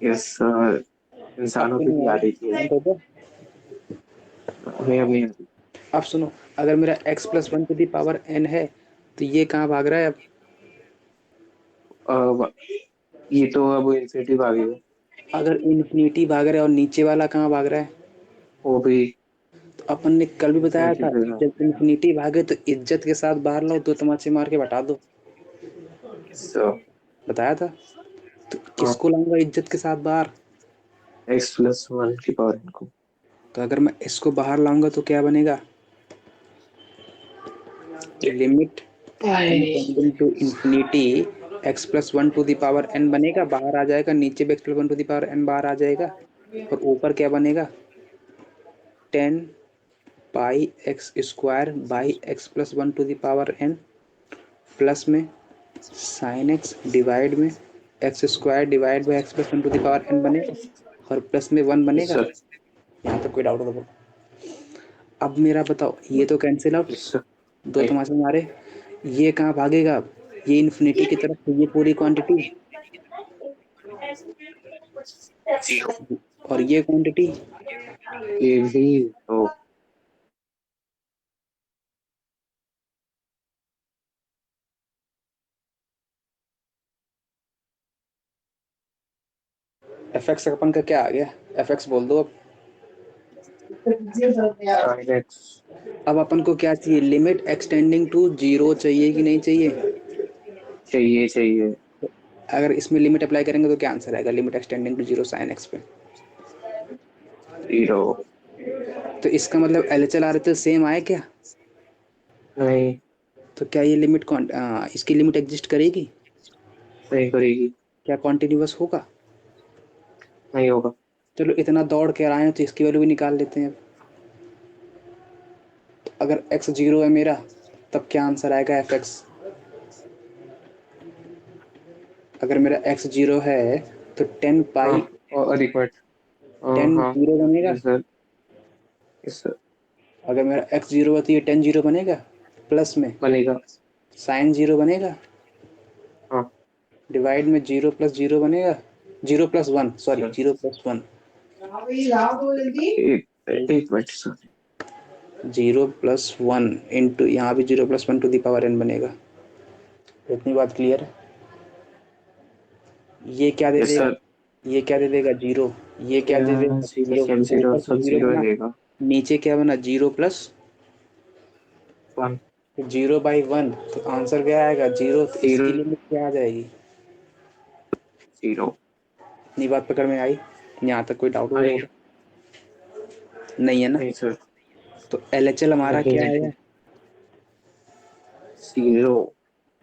Yes sir. अब इंसानों तो की भी नहीं आ आ रही, रही थी। शांत हो जाओ। हमें अब नहीं आ रही। अब सुनो, अगर मेरा x plus 1 to the power n है तो ये कहाँ भाग रहा है अब? अब ये तो अब इन्फिनिटी आ गई है। अगर इन्फिनिटी भाग रहा है और नीचे वाला कहाँ भाग रहा है? वो भी तो अपन ने कल भी बताया इन्फिनिटी था, पे है। जब इन्फिनिटी भागे तो इज्जत के साथ बाहर लाओ, दो तमाचे मार के बता दो। सो बताया था। तो हाँ, किसको लाऊंगा इज्जत के साथ बाहर? x+1 की पावर इनको। तो अगर मैं इसको बाहर लाऊंगा तो क्या बनेगा? Limit n tending to infinity x plus 1 to the power n बनेगा, बाहर आ जाएगा, नीचे भी x plus 1 to the power n बाहर आ जाएगा, और ऊपर क्या बनेगा? 10 pi X square by X plus 1 to the power n, plus में साइन एक्स डिवाइड में X square divide by X plus 1 to the power n बनेगा, और प्लस में 1 यस बनेगा। सर। यहाँ तक कोई डाउट हो तो बोलो। अब मेरा बताओ, ये तो कैंसिल आउट, यस सर। दो तमाचे मारे, ये कहाँ भागेगा अब? ये इन्फिनिटी की तरफ, तो ये पूरी क्वांटिटी, जीरो। और ये क्वांटिटी। ये भी तो एफ एक्स अपन का क्या आ गया? एफ एक्स बोल दो अब। sin x। अब अपन को क्या चाहिए? लिमिट एक्सटेंडिंग टू जीरो चाहिए कि नहीं चाहिए? चाहिए चाहिए। अगर इसमें लिमिट अप्लाई करेंगे तो क्या आंसर आएगा? Limit extending to zero sine x पे। जीरो। तो इसका मतलब L H L R H L same आए क्या? नहीं। तो क्या ये लिमिट इसकी लिमिट एग्जिस्ट करेगी? नहीं करेगी। क्या कॉन्टिन्यूअस होगा? नहीं होगा। चलो इतना दौड़ के आए हैं तो इसकी वैल्यू भी निकाल लेते हैं। तो अगर एक्स जीरो है मेरा, तब क्या आंसर आएगा एफ एक्स? अगर मेरा एक्स जीरो है तो टेन हाँ। पाई, और एक मिनट। टेन हाँ। जीरो बनेगा। Yes sir. Yes sir. अगर मेरा एक्स जीरो है तो ये टेन जीरो बनेगा, प्लस में बनेगा। साइन जीरो बनेगा, हाँ। डिवाइड में जीरो प्लस जीरो बनेगा, zero plus one, sorry sir zero plus one, एक एक minute sir. Zero plus one into यहाँ भी zero plus one to the power n बनेगा। इतनी बात क्लियर है? ये क्या दे यस देगा? सर। ये क्या दे देगा? जीरो। ये क्या दे देगा? Zero zero. सब जीरो ऊपर तो सब जीरो जीरो बना, रहेगा। नीचे क्या बना? Zero plus, 1। तो जीरो बाई वन, तो आंसर क्या आएगा? जीरो। तो जीरो। इसकी लिमिट क्या आ जाएगी? जीरो। इतनी बात पकड़ में आई? यहाँ तक कोई डाउट हो तो नहीं। बोलो। नहीं है ना? नहीं सर। तो एल एच एल हमारा नहीं क्या नहीं। आया? जीरो।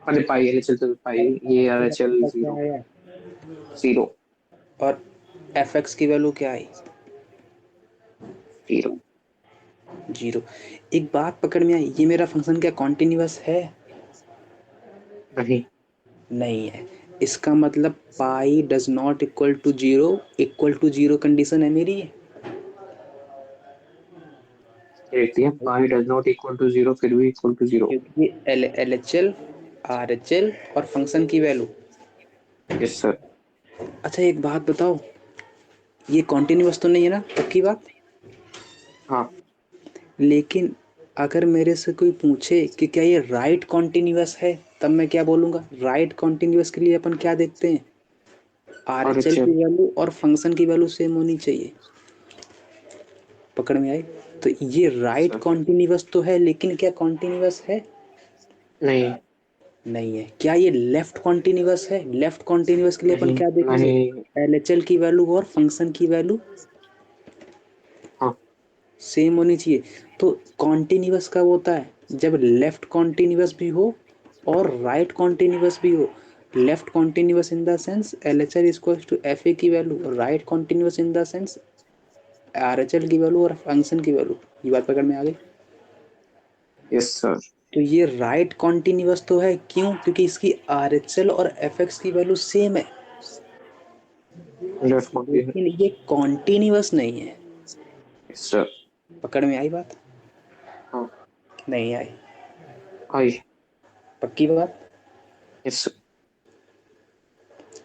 अरे पाई एल चल पाई। ये यार चल का क्या जीरो। आया? जीरो। और एफ एक्स की वैल्यू क्या आई? जीरो। जीरो। एक बात पकड़ में आई, ये मेरा फंक्शन क्या कॉन्टिन्यूअस है? नहीं। नहीं है। इसका मतलब pi does not equal to zero, equal to zero condition है मेरी। देखते हैं y does not equal to 0 फिर भी equal to 0। क्योंकि LHL RHL और फंक्शन की वैल्यू। Yes sir. अच्छा एक बात बताओ, ये कॉन्टिन्यूअस तो नहीं है ना, पक्की बात? हाँ। लेकिन अगर मेरे से कोई पूछे कि क्या ये राइट कॉन्टिन्यूअस है, तब मैं क्या बोलूँगा? राइट कॉन्टिन्यूअस के लिए अपन क्या देखते हैं? और RHL अच्छा की वैल्यू और फंक्शन की वैल्यू सेम होनी चाहिए। पकड़ में आई? तो ये राइट सर कॉन्टिन्यूअस तो है, लेकिन क्या कॉन्टिन्यूअस है? नहीं नहीं है। क्या ये लेफ्ट कॉन्टिन्यूअस है? लेफ्ट कॉन्टिन्यूअस के लिए अपन नहीं क्या देखेंगे? नहीं। LHL की वैल्यू और फंक्शन की वैल्यू हाँ सेम होनी चाहिए। तो कॉन्टिन्यूअस कब होता है? जब लेफ्ट कॉन्टिन्यूअस भी हो और राइट कॉन्टिन्यूअस भी हो। Left continuous in the sense LHL equals to FA की value, right continuous in the sense RHL की वैल्यू और फंक्शन की वैल्यू। ये बात पकड़ में आ गई? Yes sir. तो ये राइट कॉन्टिन्यूअस तो है, क्यों? क्योंकि इसकी RHL और FX की वैल्यू सेम है। Left continue. लेकिन ये कॉन्टिन्यूअस नहीं है। Yes sir. पकड़ में आई बात? हाँ नहीं आई? आई। पक्की बात? Yes sir.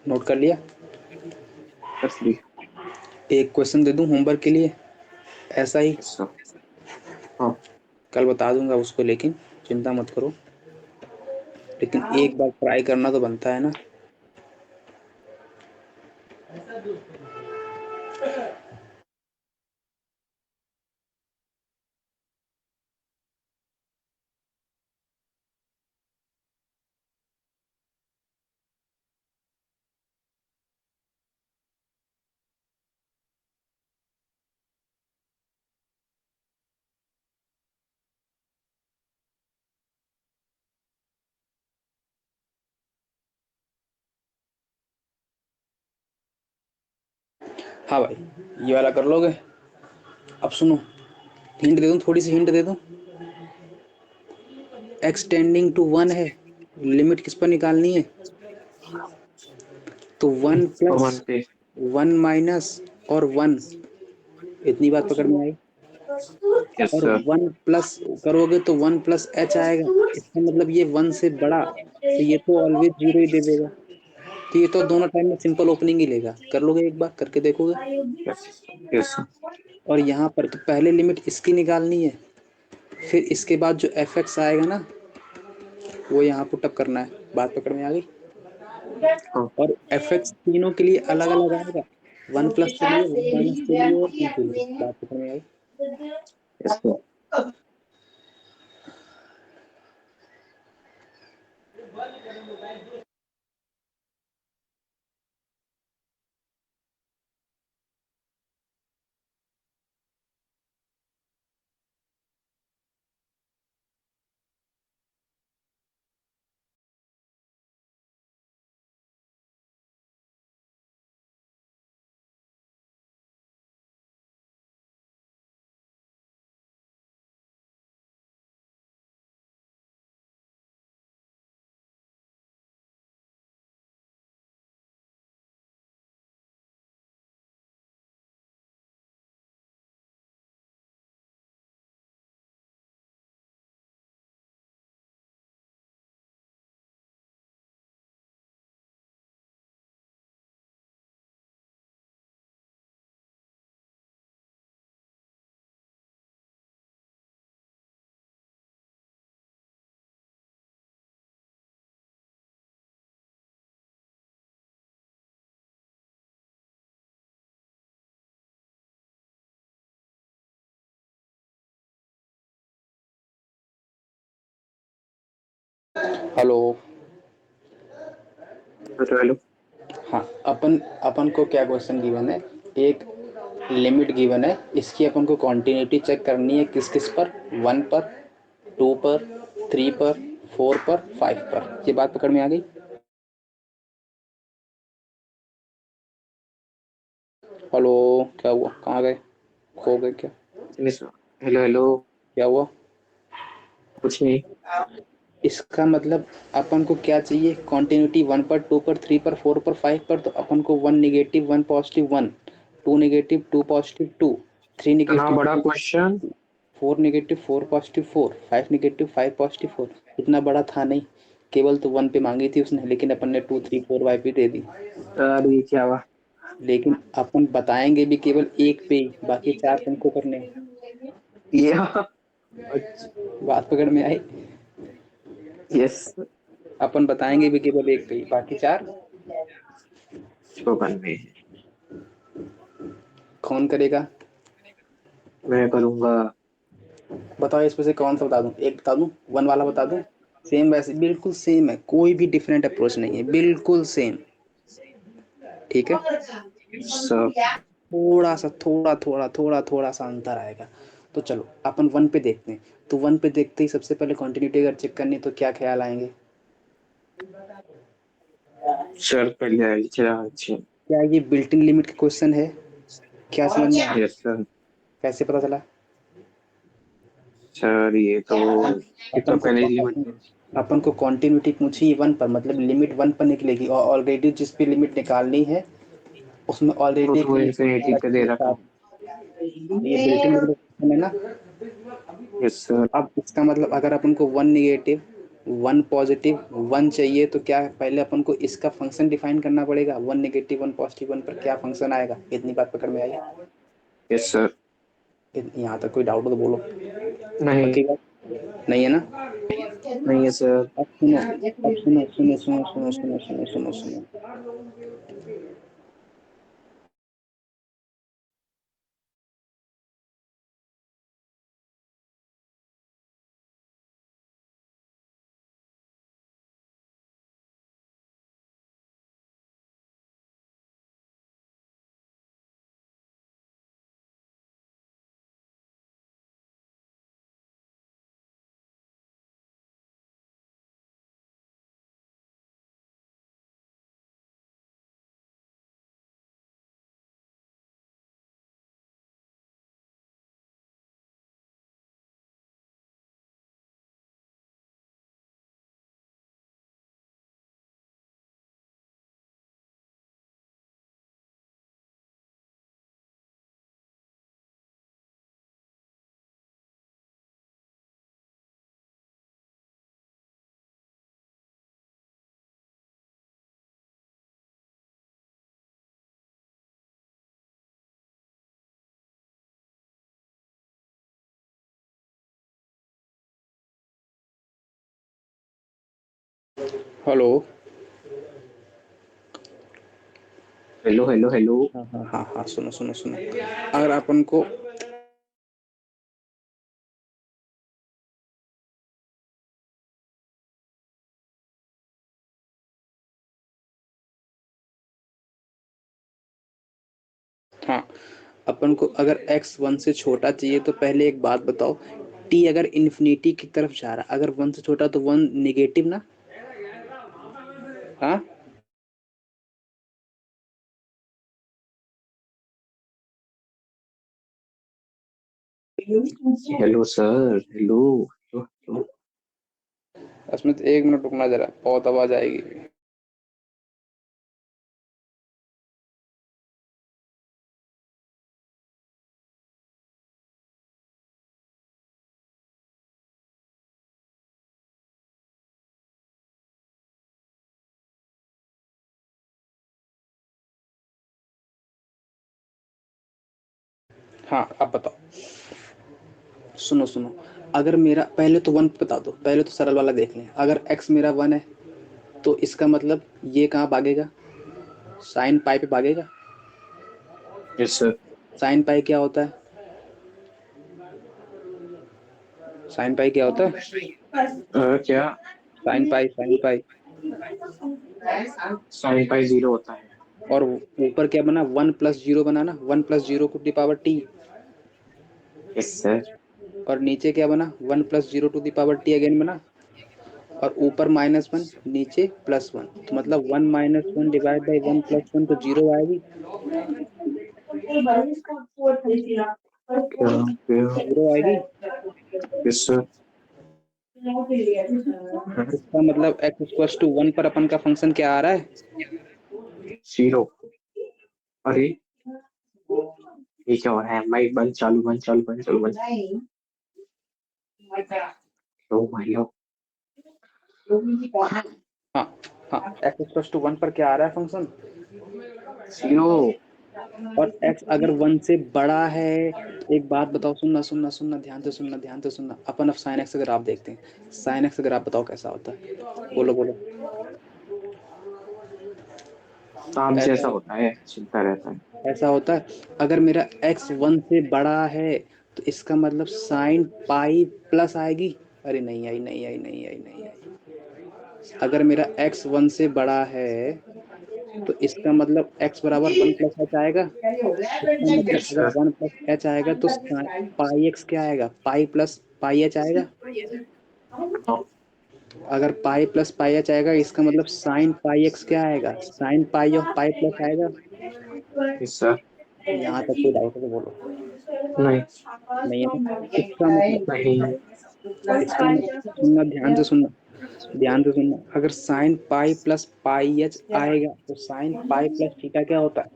नोट कर लिया? कर ली। एक क्वेश्चन दे दूं होमवर्क के लिए ऐसा ही, यस सर। हाँ कल बता दूंगा उसको, लेकिन चिंता मत करो। लेकिन एक बार ट्राई करना तो बनता है ना। हाँ भाई, ये वाला कर लोगे? अब सुनो, हिंट दे दूं, थोड़ी सी हिंट दे दूं। एक्सटेंडिंग टू वन है, लिमिट किस पर निकालनी है? तो वन प्लस वन पे। वन माइनस और वन, इतनी बात पकड़ में आई? यस और सर। वन प्लस करोगे तो वन प्लस एच आएगा। इसका मतलब ये वन से बड़ा, तो ये तो ऑलवेज जीरो ही दे देगा। तो ये तो दोनों टाइम में सिंपल ओपनिंग ही लेगा। कर लोगे? एक बार करके देखोगे? Yes sir. और यहाँ पर तो पहले लिमिट इसकी निकालनी है, फिर इसके बाद जो एफ एक्स आएगा ना, वो यहाँ पुट अप करना है। बात पकड़ में आ गई? हाँ और एफ एक्स तीनों के लिए अलग अलग आएगा, वन प्लस के लिए, वन माइनस के लिए और टू के लिए। बात पकड़ में आई? Yes sir. हेलो। हेलो। हाँ, अपन अपन को क्या क्वेश्चन गिवन है? एक लिमिट गिवन है, इसकी अपन को कॉन्टिन्यूटी चेक करनी है। किस किस पर? वन पर, टू पर, थ्री पर, फोर पर, फाइव पर। ये बात पकड़ में आ गई? हेलो। क्या हुआ? कहाँ गए? खो गए क्या? Hello hello. क्या हुआ? कुछ नहीं। इसका मतलब अपन को क्या चाहिए? कॉन्टिन्यूटी वन पर, टू पर, थ्री पर, फोर पर, फाइव पर। तो अपन को one negative one positive one, two negative two positive two, three इतना निगेटिव बड़ा two, question. 4 negative 4 positive 4, 5 negative 5 positive 4, इतना बड़ा था नहीं, केवल तो 1 पे मांगी थी उसने, लेकिन अपन ने 2 3 4 5 भी दे दी। अरे क्या हुआ? लेकिन अपन बताएंगे भी केवल एक पे ही, बाकी 4 तुमको करने हैं। ये बात पकड़ में आई? यस, अपन बताएंगे भी केवल एक पे ही, बाकी 4 स्पोकन में कौन करेगा? मैं करूंगा। बताओ इसमें से कौन सा बता दूं, एक बता दूं, 1 वाला बता दूं? सेम, वैसे बिल्कुल सेम है, कोई भी डिफरेंट अप्रोच नहीं है, बिल्कुल सेम। ठीक है, सब थोड़ा सा अंतर आएगा। तो चलो अपन 1 पे देखते हैं। तो 1 पे देखते ही सबसे पहले कंटिन्यूटी अगर चेक करनी तो क्या ख्याल आएंगे? चल पहले चला अच्छा। क्या ये बिल्ट इन लिमिट का क्वेश्चन है? क्या समझ में आया? Yes sir. कैसे पता चला? सर ये तो अपन को पहले अपन, लिमिट। अपन को कंटिन्यूटी पूछी 1 पर, मतलब लिमिट 1 पर निकलेगी, और ऑलरेडी जिस पे लिमिट निकालनी है उसमें वो ऑलरेडी एक तो लिमिट इन्फिनिटी पे दे रखा। ये बिल्ट इन लिमिट है ना। Yes sir. अब इसका मतलब अगर अपन को 1 नेगेटिव 1 पॉजिटिव 1 चाहिए तो क्या है, पहले अपन को इसका फंक्शन डिफाइन करना पड़ेगा। 1 नेगेटिव 1 पॉजिटिव 1 पर क्या फंक्शन आएगा, इतनी बात पकड़ में आई? Yes sir. यहाँ तक कोई डाउट हो तो बोलो। नहीं। पक्की बात? नहीं है ना? नहीं है सर। अब सुनो, अब सुनो। हेलो। Hello hello hello. हाँ, सुनो, अगर अपन को, हाँ, अपन को अगर x 1 से छोटा चाहिए तो पहले एक बात बताओ, t अगर इन्फिनिटी की तरफ जा रहा, अगर 1 से छोटा तो 1 निगेटिव ना? हाँ, हेलो सर हेलो। इसमें तो 1 मिनट रुकना जरा, बहुत आवाज आएगी। हाँ, अब बताओ, सुनो, अगर मेरा पहले तो 1 बता दो, पहले तो सरल वाला देख लें। अगर x मेरा 1 है तो इसका मतलब ये कहाँ भागेगा, साइन पाई पे भागेगा। Yes sir. साइन पाई क्या होता है? साइन पाई क्या होता है? क्या? साइन पाई साइन पाई 0 होता है। और ऊपर क्या बना, 1 + 0 बना ना, 1 + 0 to the power t। Yes sir. और नीचे क्या बना, 1 + 0 to the power t again बना, और ऊपर -1 नीचे +1, तो मतलब 1 - 1 डिवाइड बाई 1 + 1 तो 0 आएगी। जीरो आएगी। Yes sir. इसका मतलब x = 1 पर अपन का फंक्शन क्या आ रहा है? 0। अरे ये क्या हो रहा है? माइक बंद चालू बंद चालू बंद चालू बंद। Oh my God. हाँ हाँ, x इक्वल्स टू 1 पर क्या आ रहा है फंक्शन? 0। और x अगर 1 से बड़ा है, एक बात बताओ, सुनना सुनना सुनना, ध्यान से सुनना, ध्यान से सुनना। अपन अब साइन x अगर आप देखते हैं, साइन x अगर आप बताओ कैसा होता है, बोलो बोलो। शाम से ऐसा ऐसा होता है, चलता रहता है। ऐसा होता है। अगर मेरा x 1 से बड़ा है तो इसका मतलब साइन पाई प्लस आएगी। अरे नहीं आई, नहीं आई, नहीं आई, नहीं आई। अगर मेरा x 1 से बड़ा है तो इसका मतलब x बराबर 1 प्लस एच आएगा। इसका मतलब यस अगर सर। 1 प्लस एच आएगा तो पाई एक्स क्या आएगा? पाई प्लस पाई एच आएगा। अगर पाई प्लस पाई एच आएगा, इसका मतलब साइन पाई एक्स क्या आएगा? Sine pi of pi plus आएगा। Yes sir. यहाँ तक कोई डाउट है तो बोलो। नहीं। नहीं है ना? इसका मतलब नहीं। इसका मतलब सुनना, ध्यान से सुनना, ध्यान से सुनना। अगर sine pi plus pi H आएगा तो साइन पाई प्लस थीटा क्या होता है?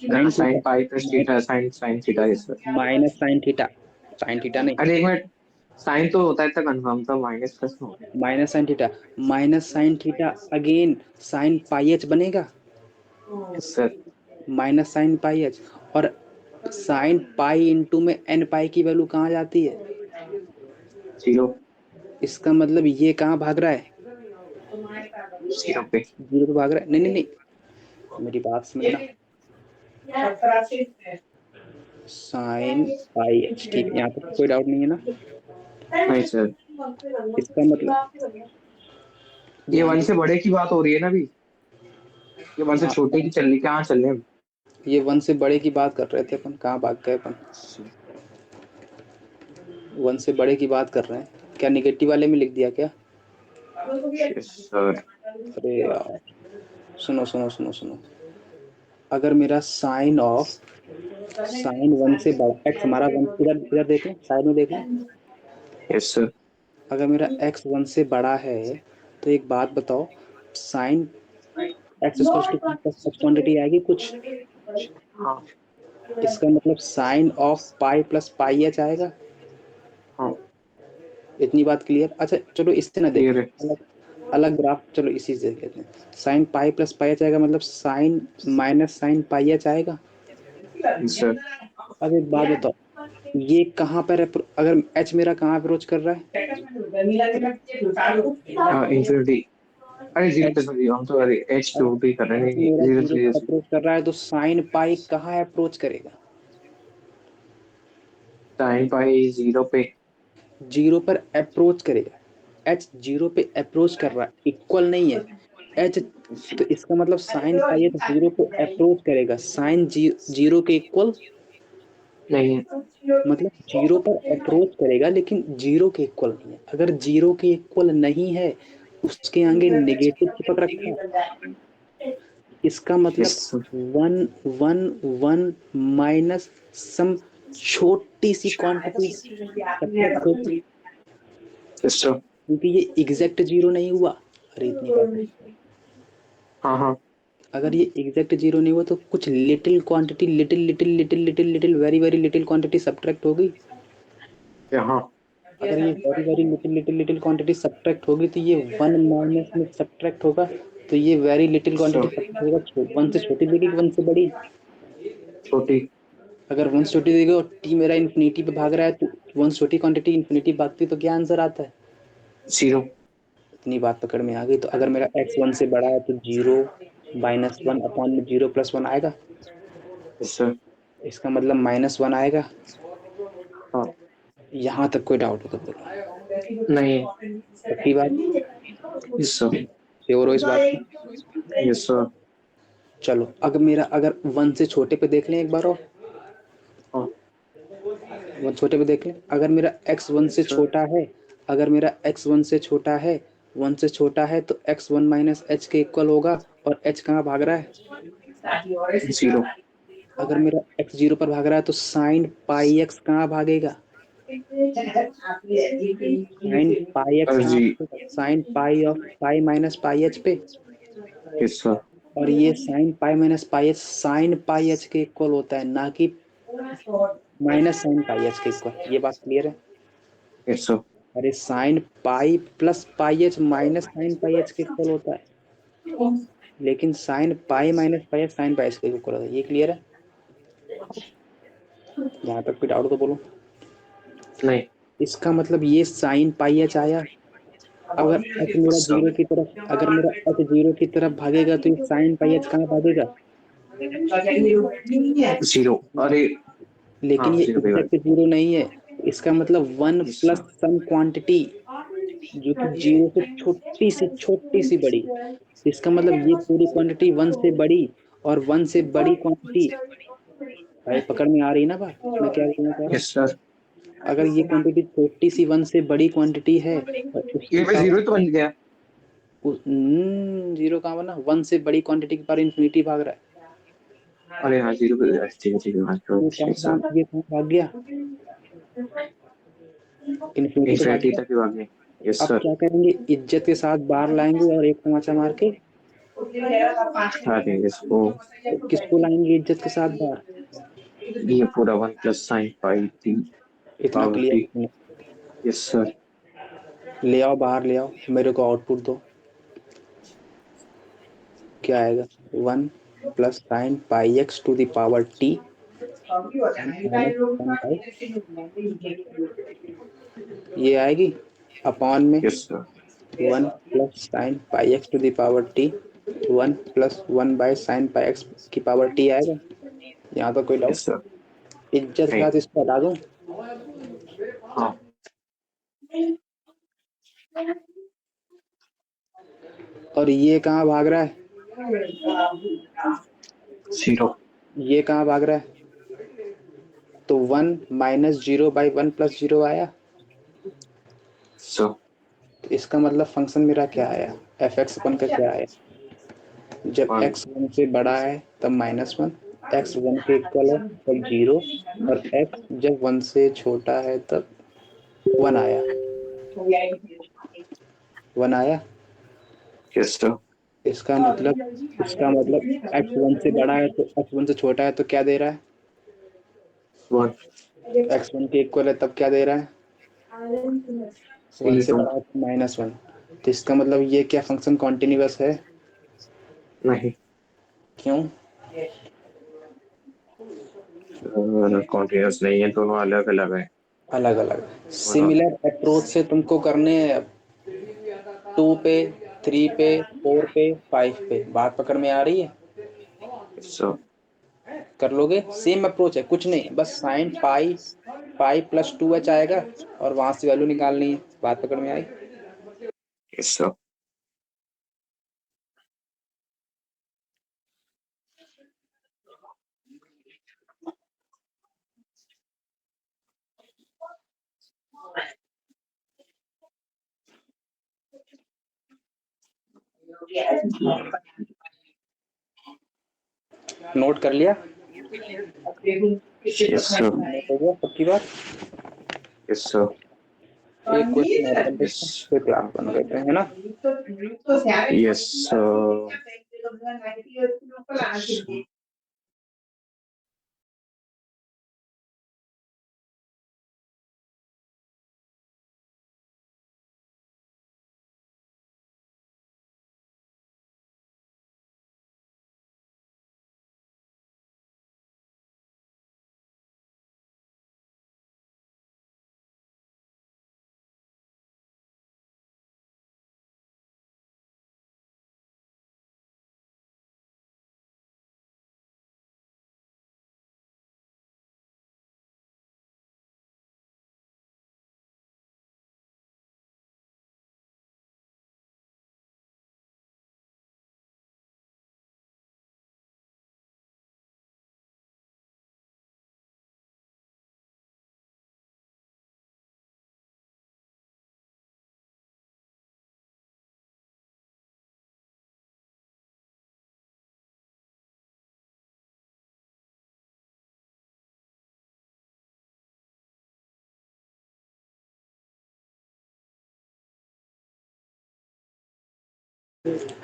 Sine sine theta pi plus theta, sine sine theta. Yes sir. Minus sine theta, sine theta नहीं, अरे एक मिनट, साइन तो होता है, इतना कंफर्म था, माइनस प्लस में होता minus sine theta, minus sine theta again sine pi H बनेगा, है। Yes sir. Minus sine pi H. और साइन पाई इंटू में एन पाई की वैल्यू कहाँ जाती है? 0। इसका मतलब ये कहाँ भाग रहा है? 0 पे। जीरो पे भाग रहा है। नहीं नहीं नहीं, मेरी बात समझना। साइन पाई एच, ठीक है, यहाँ तक कोई डाउट नहीं है ना? नहीं सर। इसका मतलब ये ध्यान 1 से, से बड़े की बात हो रही है ना अभी, ये 1 से हाँ छोटे की चल रही, कहाँ चल रहे हैं ये 1 से बड़े की बात कर रहे थे अपन, कहाँ भाग गए अपन? हम? 1 से बड़े की बात कर रहे हैं, क्या निगेटिव वाले में लिख दिया क्या? Yes sir. अरे यार, सुनो सुनो सुनो सुनो। अगर मेरा साइन 1 से बड़ा, एक्स हमारा 1, इधर इधर देख लें, साइड में देख लें। Yes sir. अगर मेरा एक्स 1 से बड़ा है तो एक बात बताओ, साइन एक्स इक्वल्स टू कुछ क्वांटिटी आएगी कुछ, हाँ। इसका मतलब sine of pi plus pi H आएगा। हाँ। इतनी बात क्लियर? अच्छा चलो इससे ना क्लियर देखते, है। अलग अलग ग्राफ, चलो इसी से देख लेते हैं। Sine pi plus pi H आएगा, मतलब sine minus sine pi H आएगा। Yes sir. अब एक बात बताओ, ये कहाँ पर अगर एच मेरा कहाँ अप्रोच कर रहा है? इंफिनिटी। अरे जीरो एच पे, सॉरी हम तो अरे एच पे अगर वो भी कर रहे एच हैं, मेरा जीरो जीरो जीरो। पर अप्रोच कर रहा है तो साइन पाई कहाँ अप्रोच करेगा? साइन पाई 0 पे। जीरो पर अप्रोच करेगा। एच जीरो पे अप्रोच कर रहा है, इक्वल नहीं है एच। तो इसका मतलब साइन पाई एच जीरो पे अप्रोच करेगा, साइन जीरो के इक्वल, नहीं है। मतलब जीरो पर अप्रोच करेगा लेकिन जीरो के इक्वल नहीं है। अगर जीरो के इक्वल नहीं है, उसके आगे नेगेटिव चिपक रखा है, इसका यस मतलब sir. One one one minus sum छोटी सी क्वांटिटी सब्ट्रैक्ट होगी, यस सर। क्योंकि ये एग्जैक्ट जीरो नहीं हुआ। अरे इतनी बात है, हाँ हाँ। अगर ये एग्जैक्ट जीरो नहीं हुआ तो कुछ little quantity, little little little little little very very little quantity subtract होगी। हाँ। अगर ये very very little little little quantity subtract होगी तो ये वन माइनस में सब्ट्रैक्ट होगा, तो ये very little quantity sir. Subtract होगा। 1 से छोटी देगी, 1 से बड़ी। छोटी। अगर 1 से छोटी देगी और टी मेरा इन्फिनिटी पे भाग रहा है तो 1 से छोटी क्वांटिटी इन्फिनिटी भागती तो क्या आंसर आता है? 0। इतनी बात पकड़ में आ गई। तो अगर मेरा एक्स 1 से बड़ा है तो जीरो माइनस वन अपॉन में जीरो प्लस वन आएगा, यस सर। इसका मतलब माइनस वन आएगा। हाँ। यहाँ तक कोई डाउट हो तो बोलो। नहीं। पक्की बात? Yes sir. श्योर हो इस बात की? Yes sir. चलो अगर 1 से छोटे पे देख लें एक बार और, हाँ। 1 छोटे पे देख लें। अगर मेरा एक्स 1 से सर। छोटा है, अगर मेरा एक्स 1 से छोटा है, 1 से छोटा है तो एक्स 1 माइनस एच के इक्वल होगा। और एच कहाँ भाग रहा है? 0। अगर मेरा एक्स जीरो पर भाग रहा है तो साइन पाई एक्स कहाँ भागेगा? साइन पाई एक्स कहाँ जी। भागेगा? Sine pi of pi minus pi H पे। Yes sir. और ये sine pi minus pi H sine pi H के इक्वल होता है, ना कि माइनस साइन पाई एच के इक्वल। ये बात क्लियर है? Yes sir. अरे sine pi plus pi H minus sine pi H के इक्वल होता है, लेकिन sine pi minus pi H sine pi H के इक्वल होता है। ये क्लियर है? यहाँ तक कोई डाउट तो बोलो। नहीं। इसका मतलब ये साइन पाई एच आया, अगर एच मेरा सर जीरो की तरफ, अगर मेरा एच जीरो की तरफ भागेगा तो ये साइन पाई एच कहाँ भागेगा? जीरो। अरे लेकिन हाँ ये जीरो पे एग्जैक्ट जीरो नहीं है। इसका मतलब one yes plus sir. Sum quantity जो कि जीरो से छोटी सी बड़ी। इसका मतलब ये पूरी क्वांटिटी वन से बड़ी और वन से बड़ी क्वांटिटी। भाई पकड़ में आ रही ना बात मैं क्या बोलना चाह रहा हूँ? Yes sir. अगर ये क्वांटिटी छोटी सी वन से बड़ी क्वांटिटी है और उसकी ये पे पावर जीरो तो बन गया। जीरो कहाँ बना? वन से बड़ी क्वांटिटी की पावर इन्फिनिटी भाग रहा है। अरे हाँ जीरो पे, ठीक है हाँ तो ठीक सर। ये कहाँ भाग गया? इन्फिनिटी पे भाग इंफिनिटी गया। तक ही भाग गए। यस अब सर। क्या करेंगे, इज्जत के साथ बाहर लाएंगे और एक तमाचा मार के हटा देंगे इसको। तो किसको लाएंगे इज्जत के साथ बाहर? ये पूरा one plus sine pi T इतना power T. Clear? Yes sir. ले आओ बाहर, ले आओ, मेरे को आउटपुट दो। क्या आएगा? One plus sine pi x to the power t minus one by, ये आएगी अपॉन में yes sir. One plus sine pi x to the power t, one plus one by sine pi x की पावर टी आएगा। यहाँ तो कोई डाउट? Yes sir. इज्जत के नहीं। साथ इसको हटा दूं। हाँ और ये कहाँ भाग रहा है? जीरो। ये कहाँ भाग रहा है? तो one minus zero by one plus zero आया। सर। तो इसका मतलब फंक्शन मेरा क्या आया? एफ एक्स अपन का क्या आया? जब वन। x वन से बड़ा है तब माइनस वन, एक्स वन के इक्वल है तब जीरो, और x जब वन से छोटा है तब वन आया। वन आया। Yes sir. इसका मतलब x वन से बड़ा है तो x वन से छोटा है तो क्या दे रहा है? वन। x वन के इक्वल है तब क्या दे रहा है? वन थ्री से टू। बड़ा है तो माइनस वन। तो इसका मतलब ये क्या फंक्शन कॉन्टिन्यूअस है? नहीं। क्यों? कॉन्टिन्यूस नहीं है, दोनों अलग अलग है। अलग अलग। दोनों। सिमिलर अप्रोच से तुमको करने हैं अब, टू पे, थ्री पे, फोर पे, फाइव पे। बात पकड़ में आ रही है? सर। कर लोगे? सेम अप्रोच है, कुछ नहीं, बस sine pi pi plus two H आएगा और वहां से वैल्यू निकालनी है। बात पकड़ में आई? Yes sir. नोट कर लिया? Yes sir. नोट हो गया सबकी बात? Yes sir. एक क्वेश्चन और कर यस। लेते हैं फिर क्लास बंद करते हैं, है ना? Yes sir.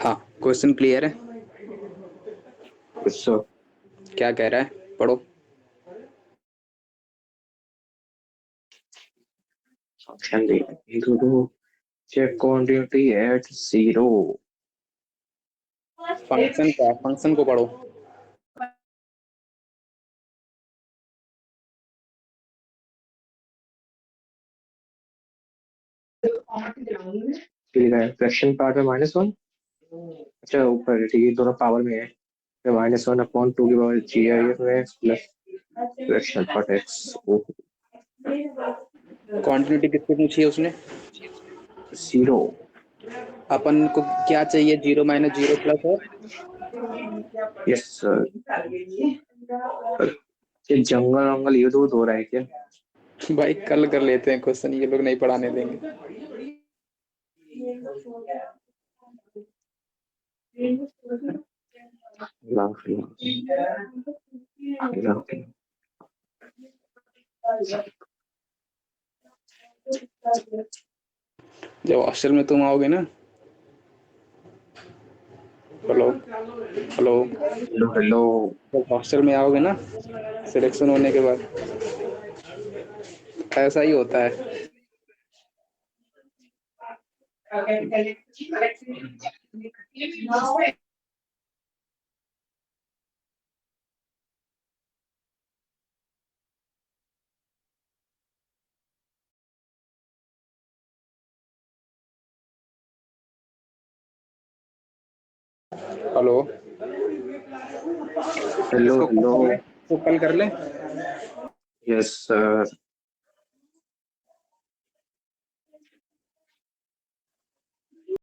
हाँ, क्वेश्चन क्लियर है? Yes sir. क्या कह रहा है, पढ़ो। फंक्शन देखो, चेक क्वांटिटी एट 0। फंक्शन क्या है? फंक्शन को पढ़ो। ठीक है, फ्रैक्शन पार्ट में -1। अच्छा ऊपर ठीक है, दोनों पावर में है। -1/2 की पावर जी आई में plus fraction part x. Quantity किससे पूछी है उसने? 0। अपन को क्या चाहिए? 0 - 0 प्लस है। Yes sir. ये जंगल वंगल युद्ध वुद्ध हो रहा है क्या? भाई कल कर लेते हैं क्वेश्चन, ये लोग नहीं पढ़ाने देंगे। लाख लाख। जब हॉस्टल में तुम आओगे ना, हेलो हेलो, हेलो हेलो। जब हॉस्टल में आओगे ना सिलेक्शन होने के बाद, ऐसा ही होता है। हेलो, हेलो इसको कल हेलो। कर लें, इसको कल कर लें। Yes sir.